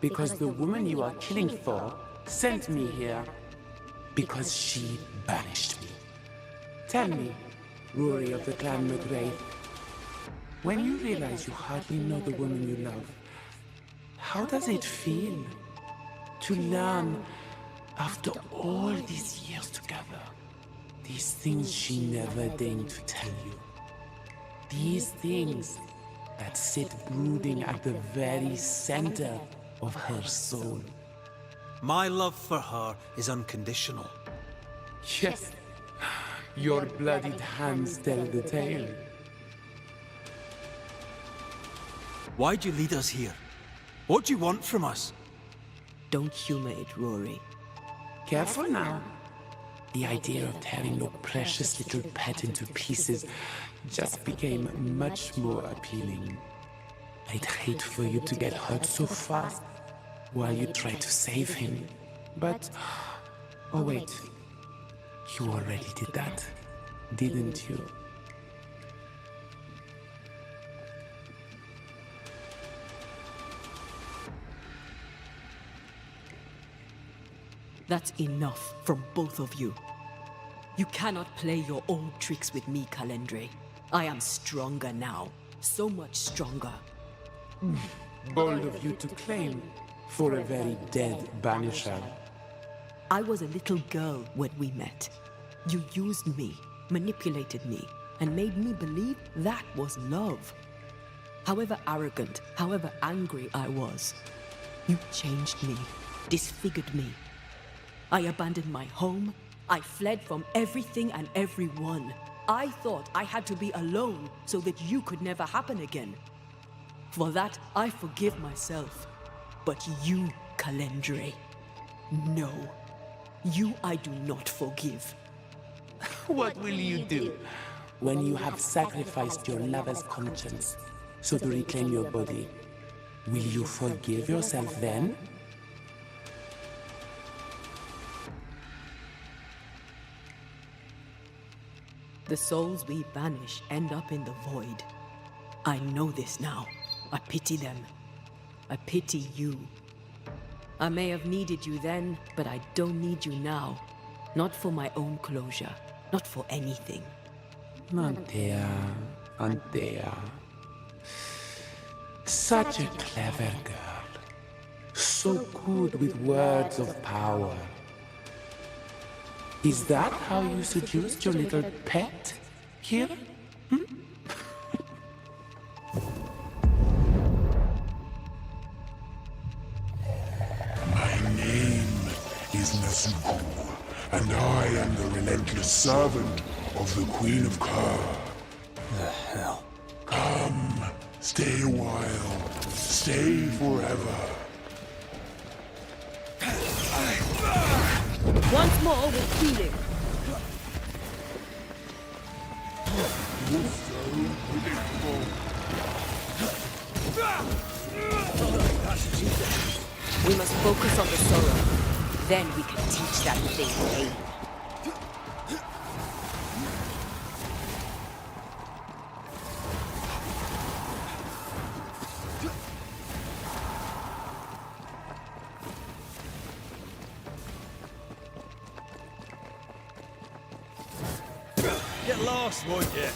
[SPEAKER 9] Because the woman you are killing for sent me here. Because she banished me. Tell me, Rory of the clan McRae, when you realize you hardly know the woman you love, how does it feel to learn, after all these years together, these things she never deigned to tell you? These things that sit brooding at the very center of her soul.
[SPEAKER 2] My love for her is unconditional.
[SPEAKER 9] Yes, your bloodied hands tell the tale.
[SPEAKER 2] Why'd you lead us here? What do you want from us?
[SPEAKER 3] Don't humor it, Rory.
[SPEAKER 9] Careful now. The idea of tearing your precious little pet into pieces just became much more appealing. I'd hate for you to get hurt so fast while you try to save him. But, oh wait, you already did that, didn't you?
[SPEAKER 3] That's enough from both of you. You cannot play your old tricks with me, Calendre. I am stronger now. So much stronger.
[SPEAKER 9] Bold of you to claim for a very dead Banisher.
[SPEAKER 3] I was a little girl when we met. You used me, manipulated me, and made me believe that was love. However arrogant, however angry I was, you changed me, disfigured me. I abandoned my home. I fled from everything and everyone. I thought I had to be alone so that you could never happen again. For that, I forgive myself. But you, Calendre, no. You I do not forgive.
[SPEAKER 9] What will you do when you have sacrificed your lover's conscience so to reclaim your body? Will you forgive yourself then?
[SPEAKER 3] The souls we banish end up in the void. I know this now. I pity them. I pity you. I may have needed you then, but I don't need you now. Not for my own closure. Not for anything.
[SPEAKER 9] Antea, Antea. Such a clever girl. so good with words of power. Is that how you seduced your little pet here?
[SPEAKER 10] My name is Nezuko, and I am the relentless servant of the Queen of Kerr.
[SPEAKER 2] The hell?
[SPEAKER 10] Come, stay a while, stay forever.
[SPEAKER 3] Once more with feeling.
[SPEAKER 10] You're so predictable.
[SPEAKER 3] We must focus on the sorrow. Then we can teach that thing pain.
[SPEAKER 2] Get lost, won't you?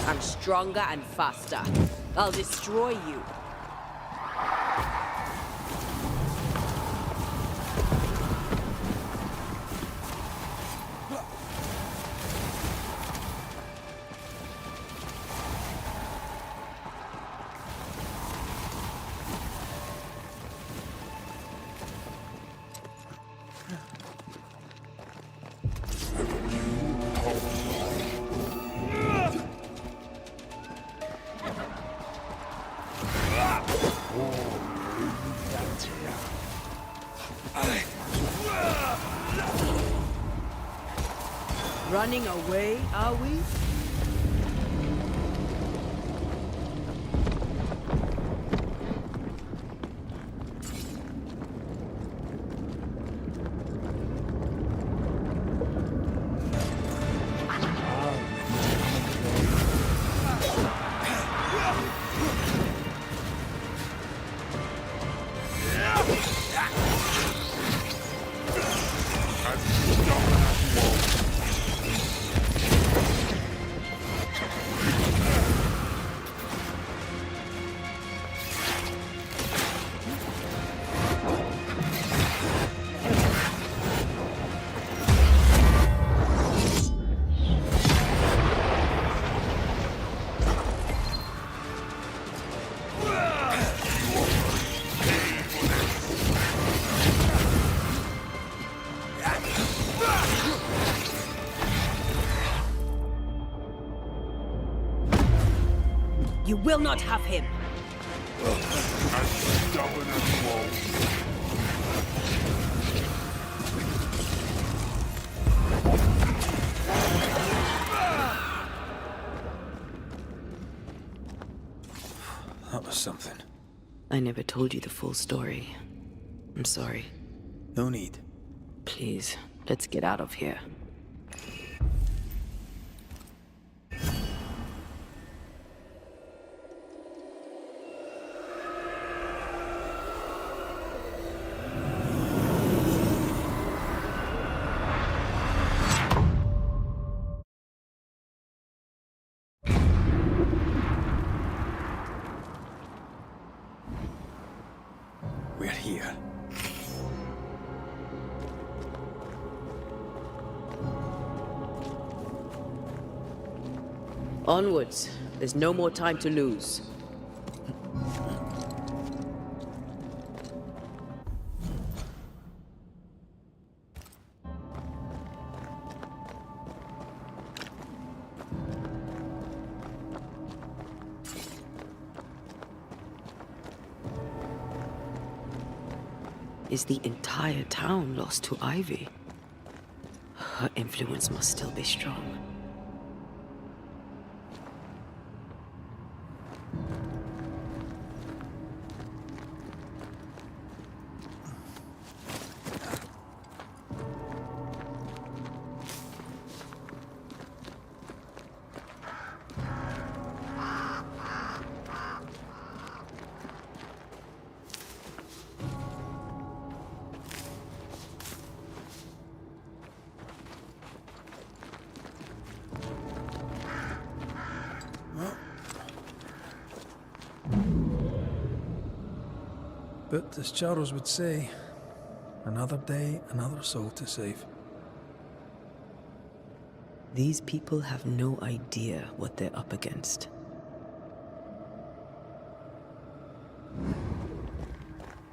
[SPEAKER 3] I'm stronger and faster. I'll destroy you. Running away, are we? You will not have him.
[SPEAKER 10] As stubborn as walls.
[SPEAKER 2] That was something.
[SPEAKER 3] I never told you the full story. I'm sorry.
[SPEAKER 2] No need.
[SPEAKER 3] Please, let's get out of here.
[SPEAKER 2] We're here.
[SPEAKER 3] Onwards. There's no more time to lose. Is the entire town lost to Ivy? Her influence must still be strong.
[SPEAKER 2] But as Charles would say, another day, another soul to save.
[SPEAKER 3] These people have no idea what they're up against.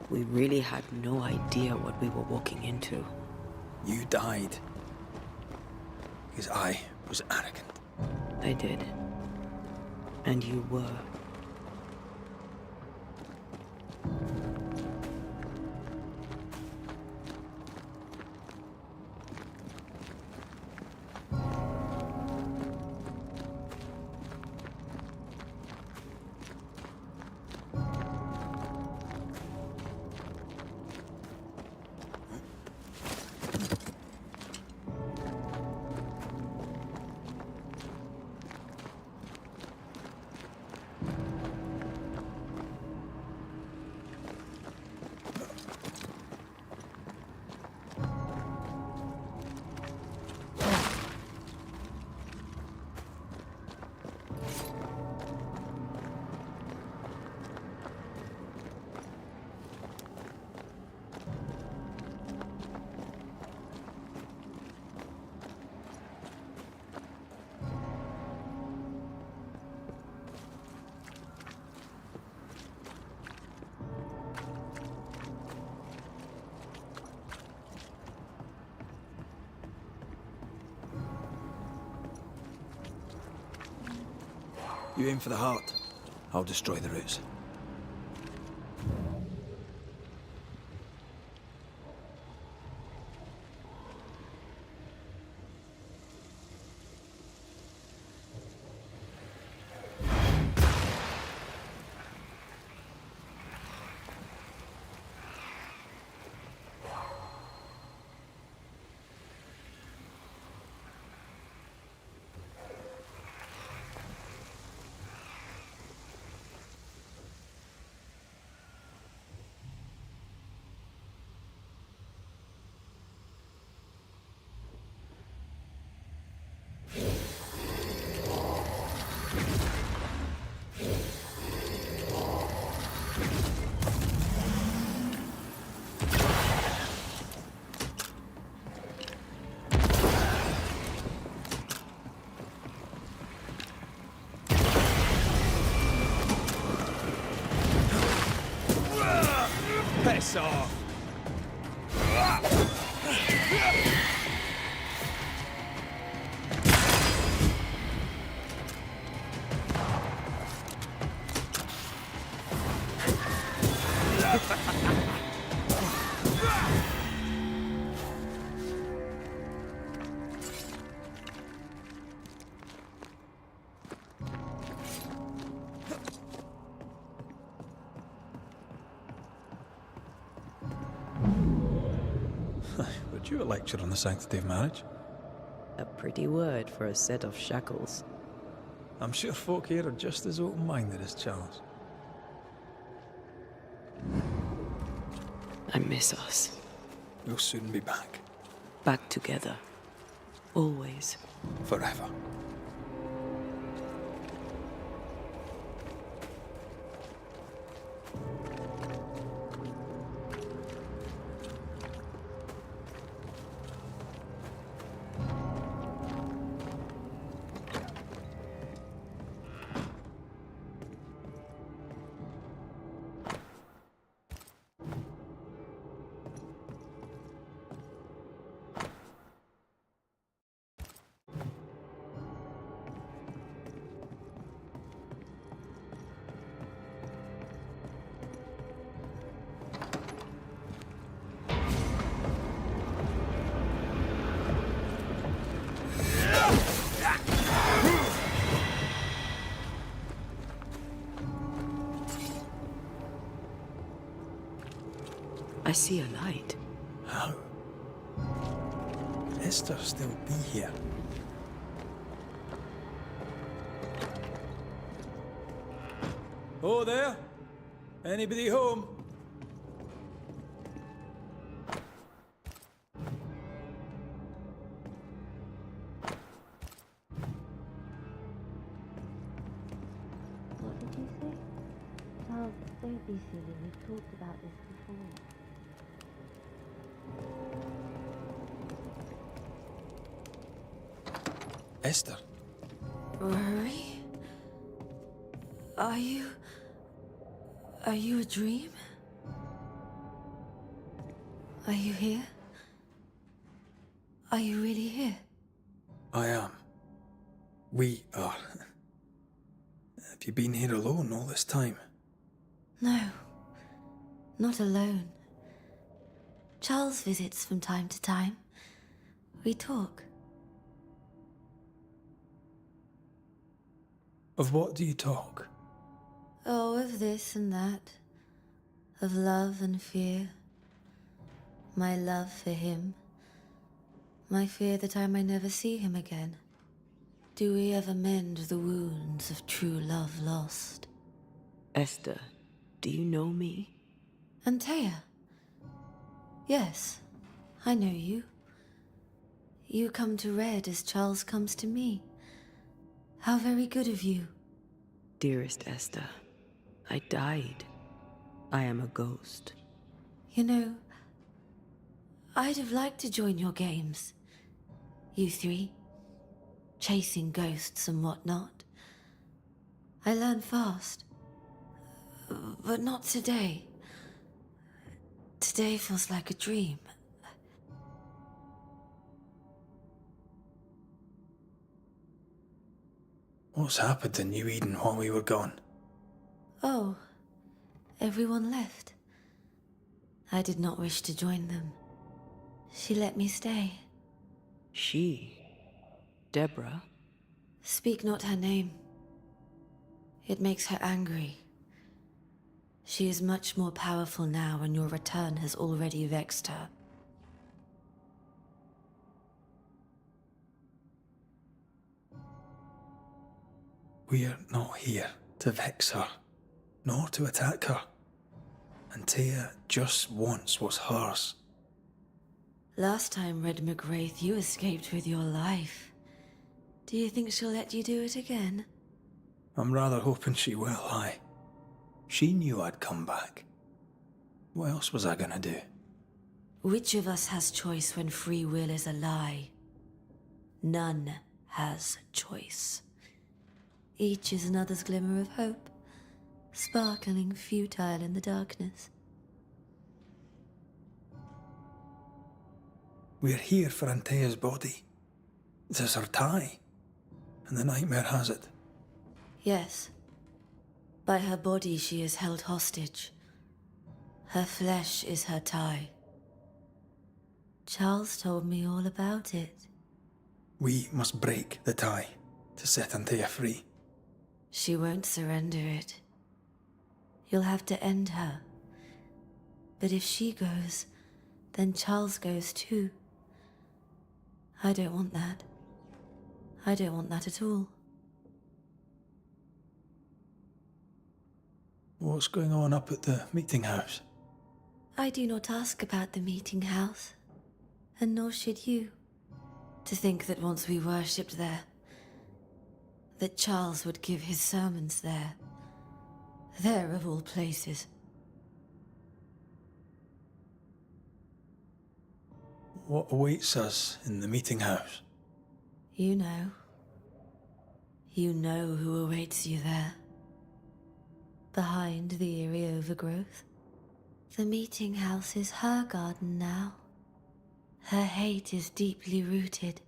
[SPEAKER 3] We really had no idea what we were walking into.
[SPEAKER 2] You died because I was arrogant.
[SPEAKER 3] I did. And you were.
[SPEAKER 2] You aim for the heart, I'll destroy the roots. Piss off! Would you a lecture on the sanctity of marriage?
[SPEAKER 3] A pretty word for a set of shackles.
[SPEAKER 2] I'm sure folk here are just as open-minded as Charles.
[SPEAKER 3] I miss us.
[SPEAKER 2] We'll soon be back.
[SPEAKER 3] Back together. Always.
[SPEAKER 2] Forever.
[SPEAKER 3] I see a light.
[SPEAKER 2] How? Esther still be here? Oh there? Anybody home?
[SPEAKER 11] What did you say? Oh, don't be silly. We've talked about this before.
[SPEAKER 2] Esther?
[SPEAKER 4] Rory? Are you a dream? Are you here? Are you really here?
[SPEAKER 2] I am. We are. Have you been here alone all this time?
[SPEAKER 11] No, not alone. Charles visits from time to time. We talk.
[SPEAKER 2] Of what do you talk?
[SPEAKER 11] Oh, of this and that. Of love and fear. My love for him. My fear that I may never see him again. Do we ever mend the wounds of true love lost?
[SPEAKER 3] Esther, do you know me?
[SPEAKER 11] Antea? Yes, I know you. You come to Red as Charles comes to me. How very good of you.
[SPEAKER 3] Dearest Esther, I died. I am a ghost.
[SPEAKER 11] You know, I'd have liked to join your games. You three. Chasing ghosts and whatnot. I learn fast. But not today. Today feels like a dream.
[SPEAKER 2] What's happened in New Eden while we were gone?
[SPEAKER 11] Oh, everyone left. I did not wish to join them. She let me stay.
[SPEAKER 3] She? Deborah?
[SPEAKER 11] Speak not her name. It makes her angry. She is much more powerful now, and your return has already vexed her.
[SPEAKER 2] We're not here to vex her, nor to attack her. Antea just wants what's hers.
[SPEAKER 11] Last time, Red McWraith, you escaped with your life. Do you think she'll let you do it again?
[SPEAKER 2] I'm rather hoping she will, aye. She knew I'd come back. What else was I gonna do?
[SPEAKER 11] Which of us has choice when free will is a lie? None has choice. Each is another's glimmer of hope, sparkling futile in the darkness.
[SPEAKER 2] We're here for Antea's body. This is her tie. And the nightmare has it.
[SPEAKER 11] Yes. By her body she is held hostage. Her flesh is her tie. Charles told me all about it.
[SPEAKER 2] We must break the tie to set Antea free.
[SPEAKER 11] She won't surrender it. You'll have to end her. But if she goes, then Charles goes too. I don't want that. I don't want that at all.
[SPEAKER 2] What's going on up at the meeting house?
[SPEAKER 11] I do not ask about the meeting house, and nor should you. To think that once we worshipped there, that Charles would give his sermons there. There of all places.
[SPEAKER 2] What awaits us in the meeting house?
[SPEAKER 11] You know. You know who awaits you there. Behind the eerie overgrowth. The meeting house is her garden now. Her hate is deeply rooted.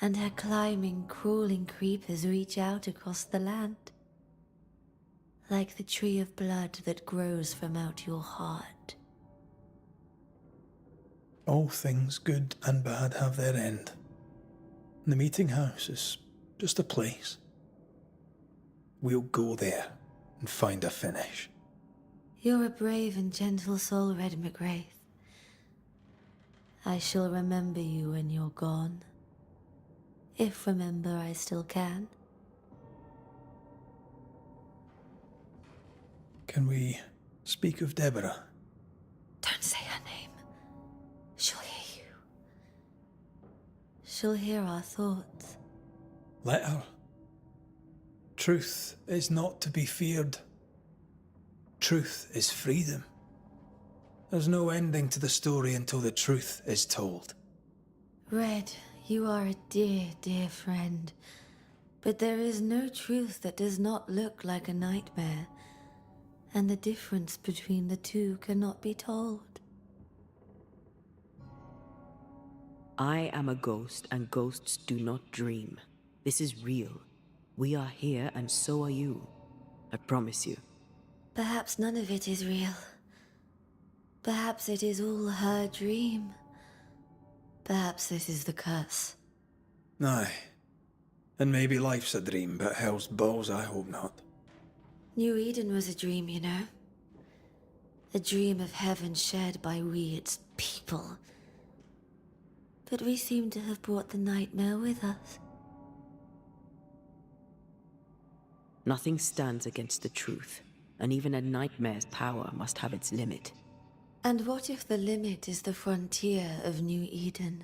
[SPEAKER 11] And her climbing, crawling creepers reach out across the land. Like the tree of blood that grows from out your heart.
[SPEAKER 2] All things good and bad have their end. The meeting house is just a place. We'll go there and find a finish.
[SPEAKER 11] You're a brave and gentle soul, Red McGrath. I shall remember you when you're gone. If remember I still can.
[SPEAKER 2] Can we speak of Deborah?
[SPEAKER 11] Don't say her name. She'll hear you. She'll hear our thoughts.
[SPEAKER 2] Let her. Truth is not to be feared. Truth is freedom. There's no ending to the story until the truth is told.
[SPEAKER 11] Red, you are a dear, dear friend. But there is no truth that does not look like a nightmare. And the difference between the two cannot be told.
[SPEAKER 3] I am a ghost, and ghosts do not dream. This is real. We are here, and so are you. I promise you.
[SPEAKER 11] Perhaps none of it is real. Perhaps it is all her dream. Perhaps this is the curse.
[SPEAKER 2] Aye. And maybe life's a dream, but hell's balls, I hope not.
[SPEAKER 11] New Eden was a dream, you know. A dream of heaven shared by we, its people. But we seem to have brought the nightmare with us.
[SPEAKER 3] Nothing stands against the truth, and even a nightmare's power must have its limit.
[SPEAKER 11] And what if the limit is the frontier of New Eden?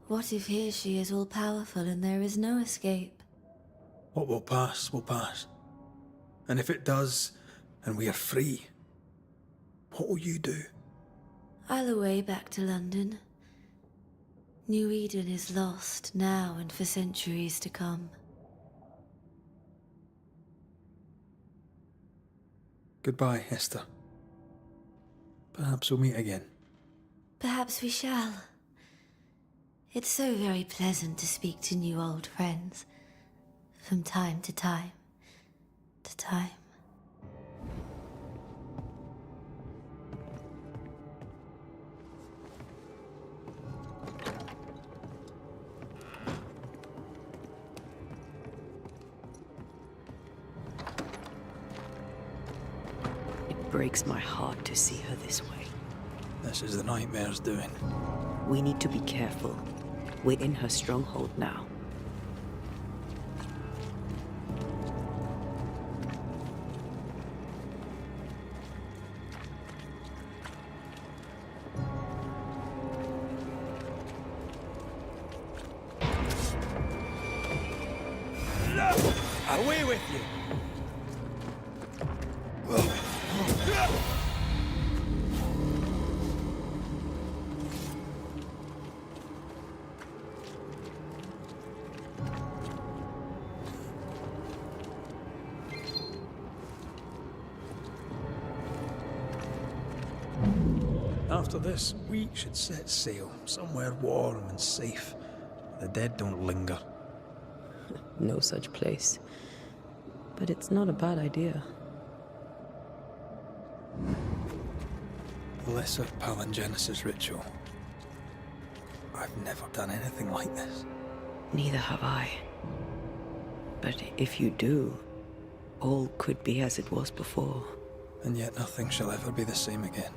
[SPEAKER 11] What if here she is all-powerful and there is no escape?
[SPEAKER 2] What will pass, will pass. And if it does, and we are free, what will you do?
[SPEAKER 11] I'll away back to London. New Eden is lost now and for centuries to come.
[SPEAKER 2] Goodbye, Esther. Perhaps we'll meet again.
[SPEAKER 11] Perhaps we shall. It's so very pleasant to speak to new old friends. From time to time. To time.
[SPEAKER 3] It breaks my heart to see her this way.
[SPEAKER 2] This is the nightmare's doing.
[SPEAKER 3] We need to be careful. We're in her stronghold now.
[SPEAKER 2] Away with you! After this, we should set sail somewhere warm and safe. The dead don't linger.
[SPEAKER 3] No such place. But it's not a bad idea.
[SPEAKER 2] The Lesser Palingenesis ritual. I've never done anything like this.
[SPEAKER 3] Neither have I. But if you do, all could be as it was before.
[SPEAKER 2] And yet nothing shall ever be the same again.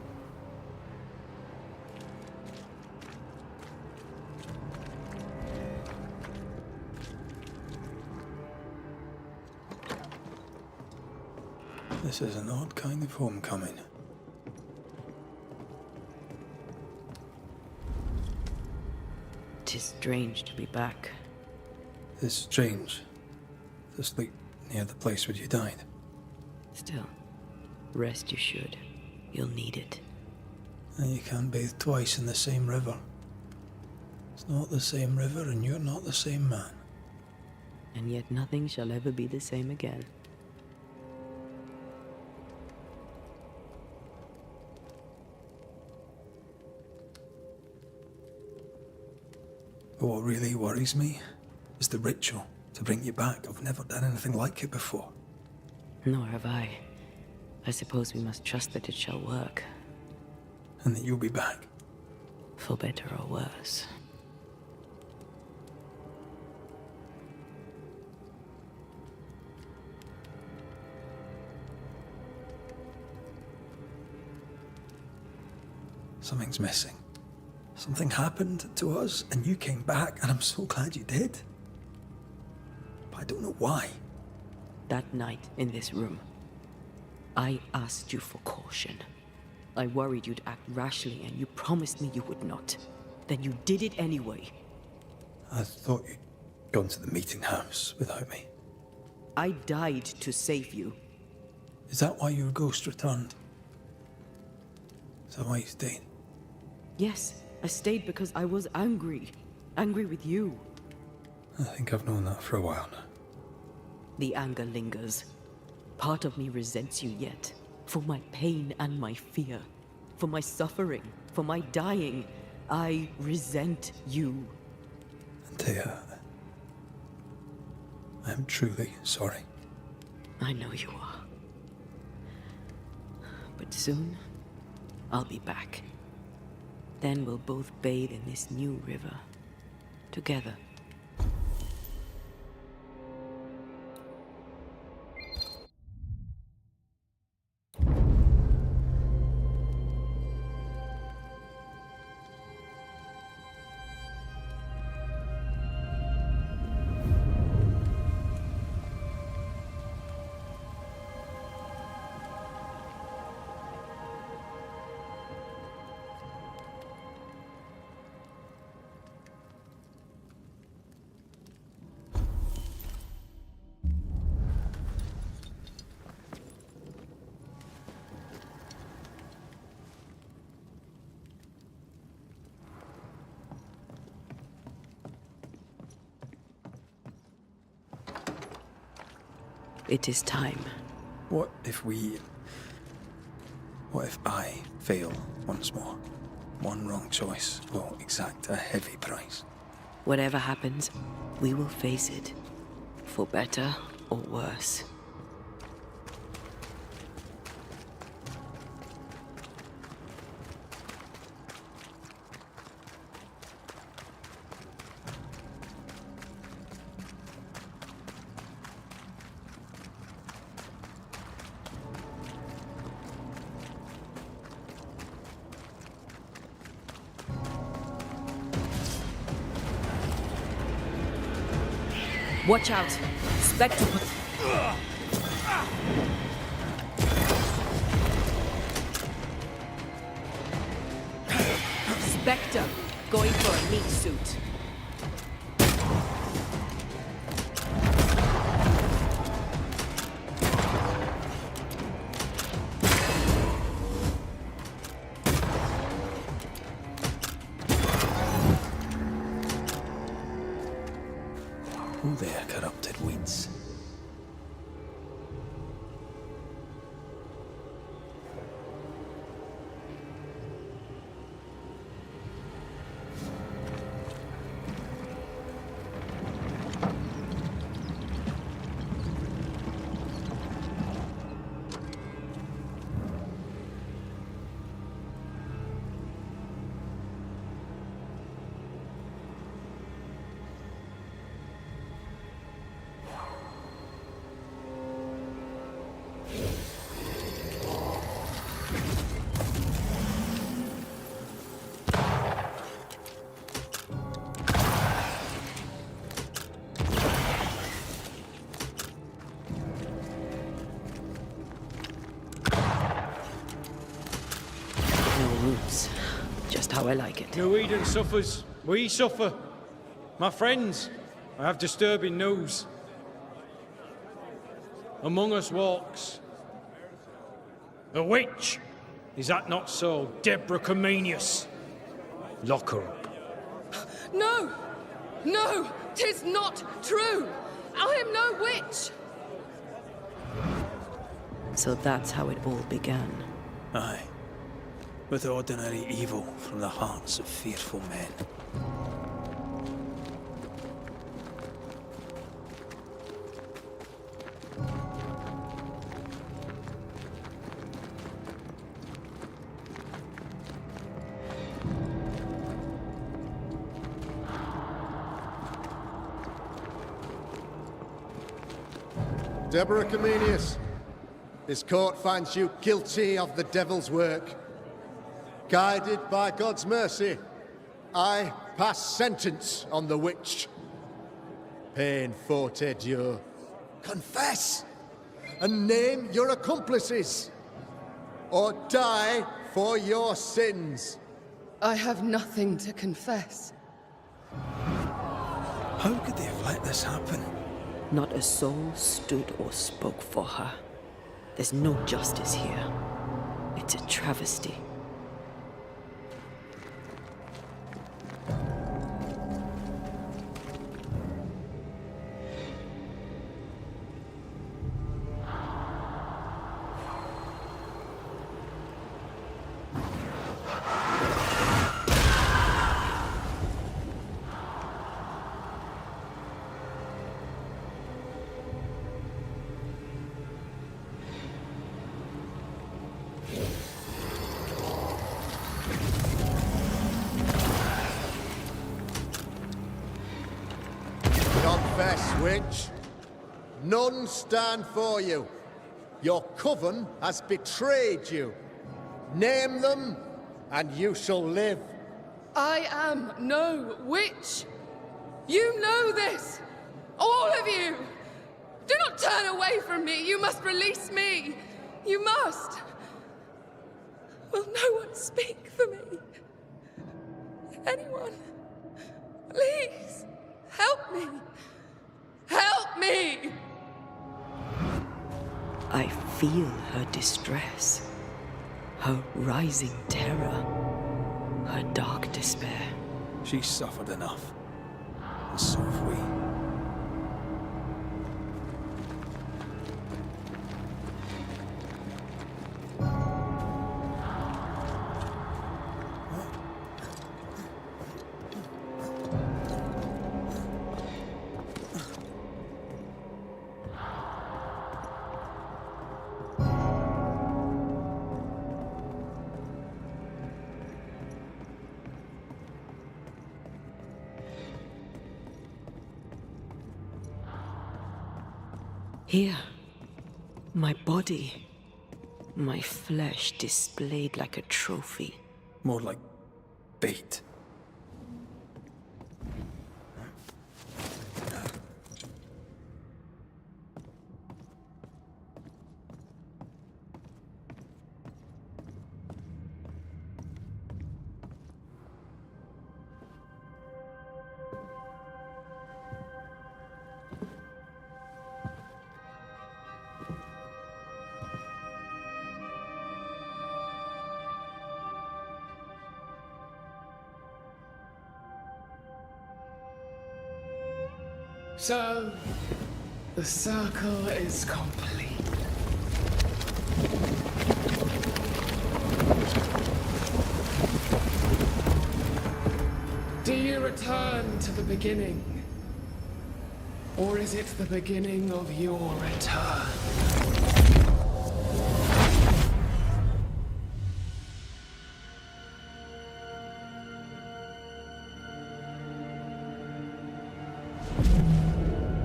[SPEAKER 2] This is an odd kind of homecoming.
[SPEAKER 3] Tis strange to be back.
[SPEAKER 2] It's strange to sleep near the place where you died.
[SPEAKER 3] Still, rest you should. You'll need it.
[SPEAKER 2] And you can't bathe twice in the same river. It's not the same river and you're not the same man.
[SPEAKER 3] And yet nothing shall ever be the same again.
[SPEAKER 2] But what really worries me is the ritual to bring you back. I've never done anything like it before.
[SPEAKER 3] Nor have I. I suppose we must trust that it shall work.
[SPEAKER 2] And that you'll be back.
[SPEAKER 3] For better or worse.
[SPEAKER 2] Something's missing. Something happened to us and you came back, and I'm so glad you did. But I don't know why.
[SPEAKER 3] That night in this room, I asked you for caution. I worried you'd act rashly, and you promised me you would not. Then you did it anyway.
[SPEAKER 2] I thought you'd gone to the meeting house without me.
[SPEAKER 3] I died to save you.
[SPEAKER 2] Is that why your ghost returned? Is that why you stayed?
[SPEAKER 3] Yes, I stayed because I was angry. Angry with you.
[SPEAKER 2] I think I've known that for a while now.
[SPEAKER 3] The anger lingers. Part of me resents you yet. For my pain and my fear. For my suffering. For my dying. I resent you.
[SPEAKER 2] Antea, I am truly sorry.
[SPEAKER 3] I know you are. But soon, I'll be back. Then we'll both bathe in this new river. Together. It is time.
[SPEAKER 2] What if I fail once more? One wrong choice will exact a heavy price.
[SPEAKER 3] Whatever happens, we will face it. For better or worse. Watch out! Spectre! Spectre! Going for a meat suit.
[SPEAKER 2] Who there, corrupted weeds?
[SPEAKER 3] Just how I like it.
[SPEAKER 12] New Eden suffers. We suffer. My friends, I have disturbing news. Among us walks a witch. Is that not so, Deborah Comenius? Lock her up.
[SPEAKER 1] No! No! 'Tis not true! I am no witch!
[SPEAKER 3] So that's how it all began.
[SPEAKER 2] Aye. With ordinary evil from the hearts of fearful men.
[SPEAKER 13] Deborah Comenius, this court finds you guilty of the devil's work. Guided by God's mercy, I pass sentence on the witch. Pain forte Dieu. Confess and name your accomplices, or die for your sins.
[SPEAKER 14] I have nothing to confess.
[SPEAKER 2] How could they have let this happen?
[SPEAKER 3] Not a soul stood or spoke for her. There's no justice here. It's a travesty.
[SPEAKER 13] Confess, witch. None stand for you. Your coven has betrayed you. Name them, and you shall live.
[SPEAKER 14] I am no witch. You know this. All of you. Do not turn away from me. You must release me. You must. Will no one speak for me? Anyone? Please, help me. Help me!
[SPEAKER 3] I feel her distress, her rising terror, her dark despair.
[SPEAKER 2] She's suffered enough. And so have we.
[SPEAKER 3] Here, my body, my flesh displayed like a trophy.
[SPEAKER 2] More like bait.
[SPEAKER 14] So, the circle is complete. Do you return to the beginning? Or is it the beginning of your return?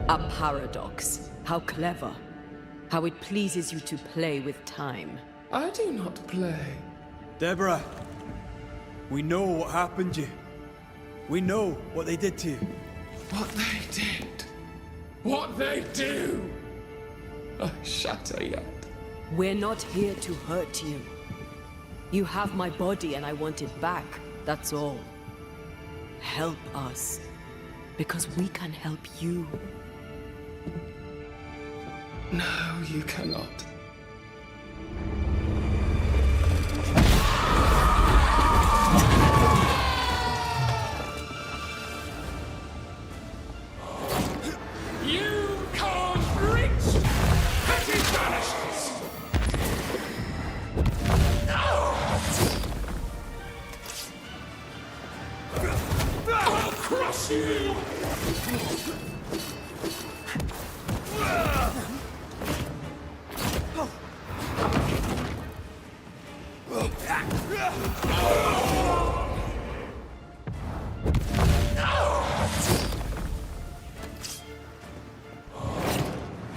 [SPEAKER 3] A paradox. How clever. How it pleases you to play with time.
[SPEAKER 14] I do not play.
[SPEAKER 2] Deborah, we know what happened to you. We know what they did to you.
[SPEAKER 14] What they did. What they do. I shatter yet.
[SPEAKER 3] We're not here to hurt you. You have my body and I want it back. That's all. Help us. Because we can help you.
[SPEAKER 14] No, you cannot. You can't reach petty Banishers! I'll crush you!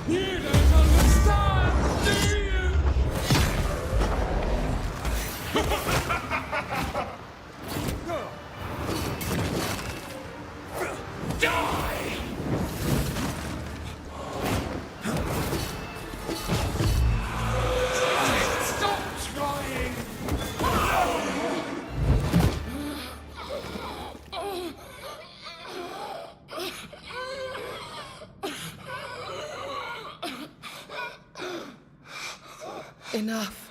[SPEAKER 14] You don't understand, do you? Enough.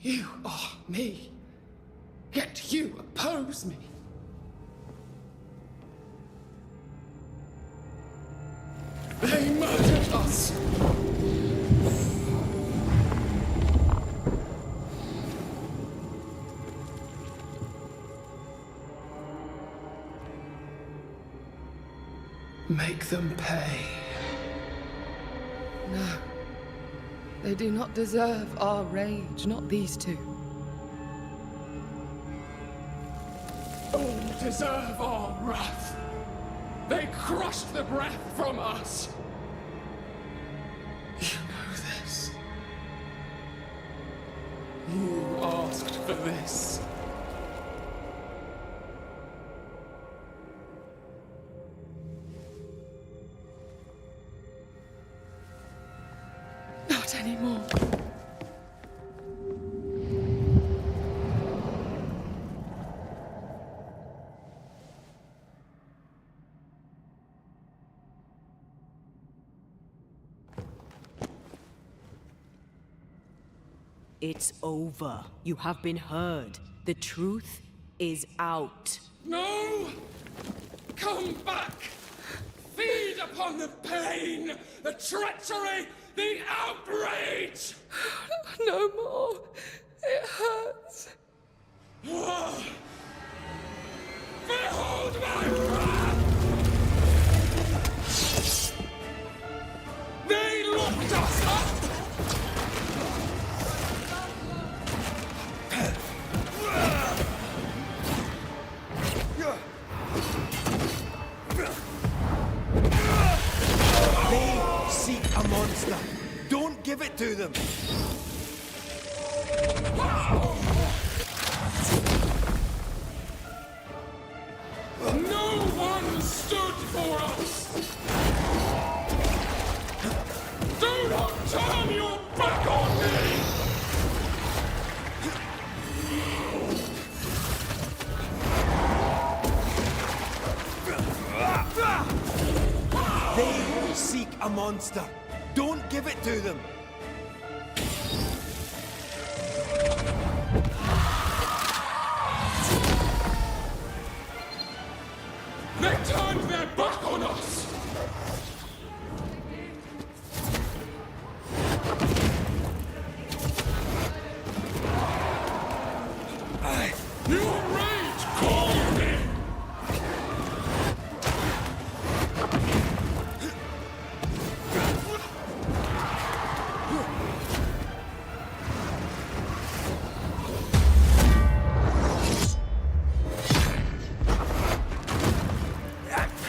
[SPEAKER 14] You are me, yet you oppose me. They murdered us. Make them pay. No. They do not deserve our rage, not these two. All deserve our wrath. They crushed the breath from us. You know this. You asked for this. Not anymore.
[SPEAKER 3] It's over. You have been heard. The truth is out.
[SPEAKER 14] No! Come back! Feed upon the pain, the treachery, the outrage! No more. It hurts. Behold my wrath! They locked us up!
[SPEAKER 15] They seek a monster. Don't give it to them.
[SPEAKER 14] No one stood for us! Do not turn your back on me!
[SPEAKER 15] They seek a monster. Don't give it to them.
[SPEAKER 14] They turned their back on us! Your rage called me!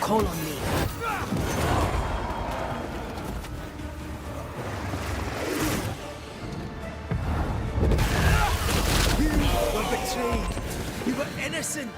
[SPEAKER 3] Call on me.
[SPEAKER 15] You were betrayed. You were innocent.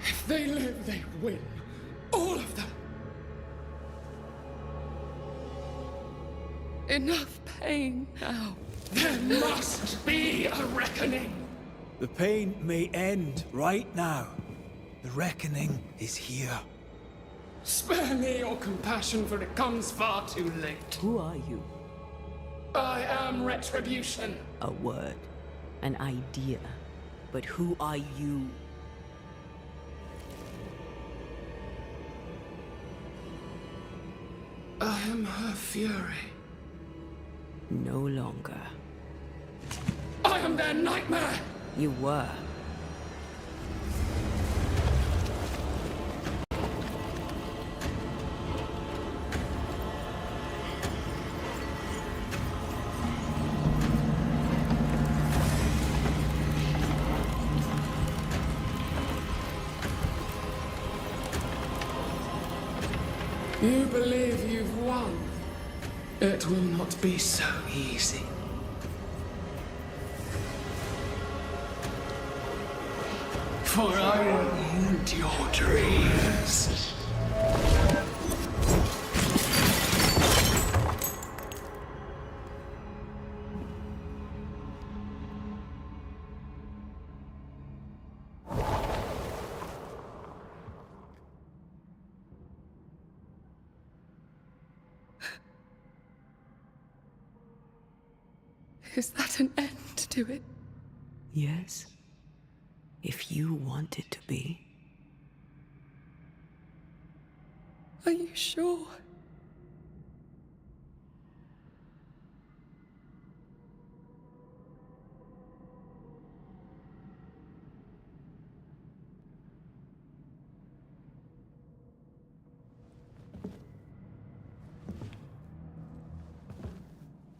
[SPEAKER 14] If they live, they win. All of them. Enough pain now. There must be a reckoning.
[SPEAKER 2] The pain may end right now. The reckoning is here.
[SPEAKER 14] Spare me your compassion, for it comes far too late.
[SPEAKER 3] Who are you?
[SPEAKER 14] I am retribution.
[SPEAKER 3] A word. An idea. But who are you?
[SPEAKER 14] I am her fury.
[SPEAKER 3] No longer.
[SPEAKER 14] I am their nightmare!
[SPEAKER 3] You were.
[SPEAKER 14] You believe you've won. It will not be so easy.
[SPEAKER 9] For I end your dreams.
[SPEAKER 14] Is that an end to it?
[SPEAKER 3] Yes. If you want it to be.
[SPEAKER 14] Are you sure?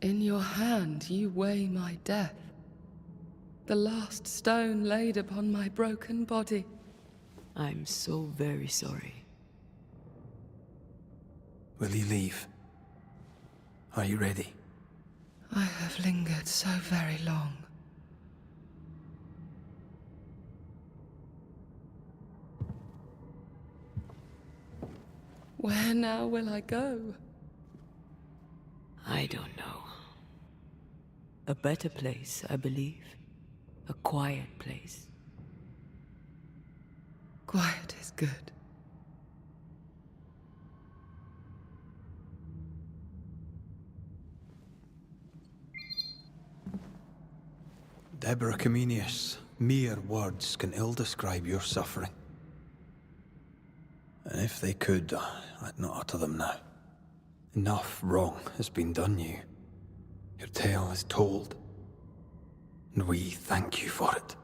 [SPEAKER 14] In your hand you weigh my death, the last stone laid upon my broken body.
[SPEAKER 3] I'm so very sorry.
[SPEAKER 2] Will you leave? Are you ready?
[SPEAKER 14] I have lingered so very long. Where now will I go?
[SPEAKER 3] I don't know. A better place, I believe. A quiet place.
[SPEAKER 14] Quiet is good.
[SPEAKER 2] Deborah Comenius, mere words can ill describe your suffering. And if they could, I'd not utter them now. Enough wrong has been done you. Your tale is told, and we thank you for it.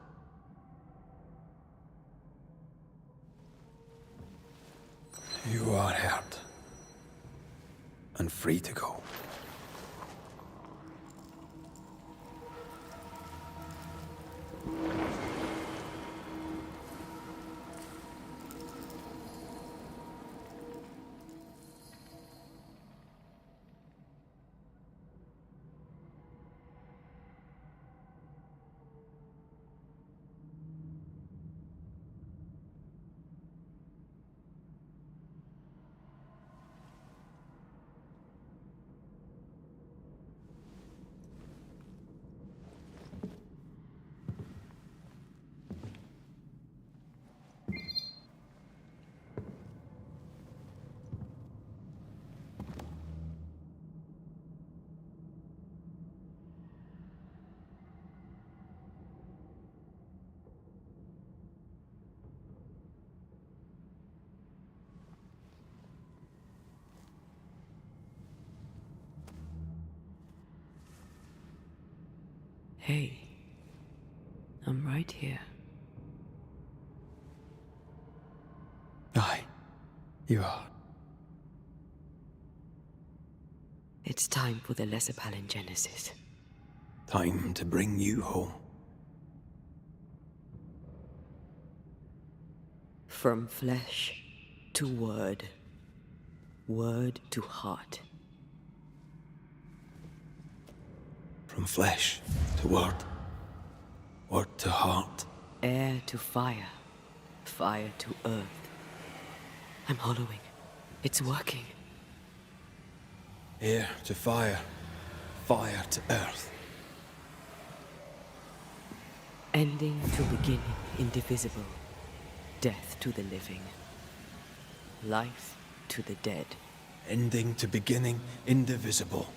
[SPEAKER 2] You are heard, and free to go.
[SPEAKER 3] Hey, I'm right here.
[SPEAKER 2] Aye, you are.
[SPEAKER 3] It's time for the lesser palingenesis.
[SPEAKER 2] Time to bring you home.
[SPEAKER 3] From flesh to word. Word to heart.
[SPEAKER 2] From flesh to word. Word to heart.
[SPEAKER 3] Air to fire. Fire to earth. I'm hollowing. It's working.
[SPEAKER 2] Air to fire. Fire to earth.
[SPEAKER 3] Ending to beginning, indivisible. Death to the living. Life to the dead.
[SPEAKER 2] Ending to beginning, indivisible.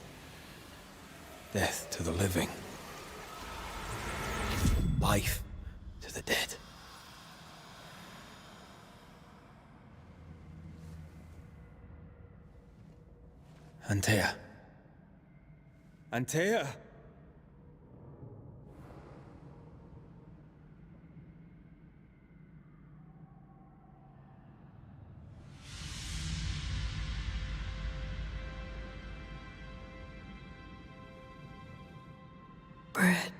[SPEAKER 2] Death to the living. Life to the dead. Antea. Antea!
[SPEAKER 3] Bread.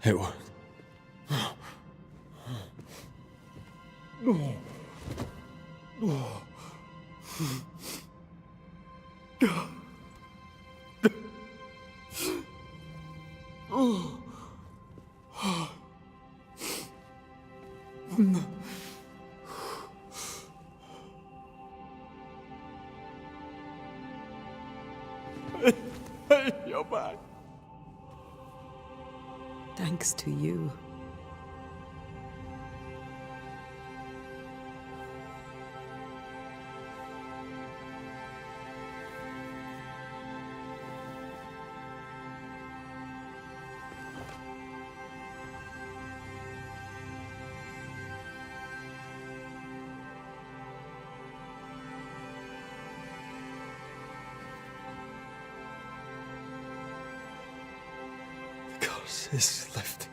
[SPEAKER 2] It was.
[SPEAKER 9] You're back.
[SPEAKER 6] Thanks to you.
[SPEAKER 2] The curse is lifting.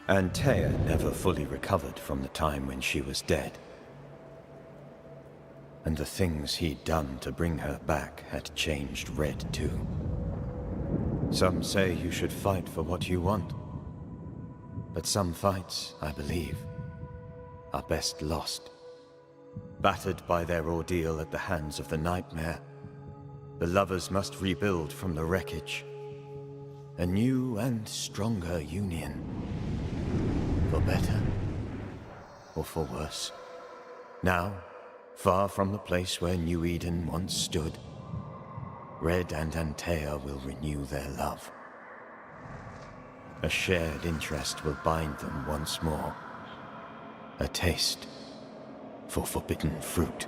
[SPEAKER 16] Antea never fully recovered from the time when she was dead. And the things he'd done to bring her back had changed Red too. Some say you should fight for what you want. But some fights, I believe, are best lost. Battered by their ordeal at the hands of the Nightmare, the lovers must rebuild from the wreckage. A new and stronger union. For better, or for worse. Now, far from the place where New Eden once stood, Red and Antea will renew their love. A shared interest will bind them once more. A taste for forbidden fruit.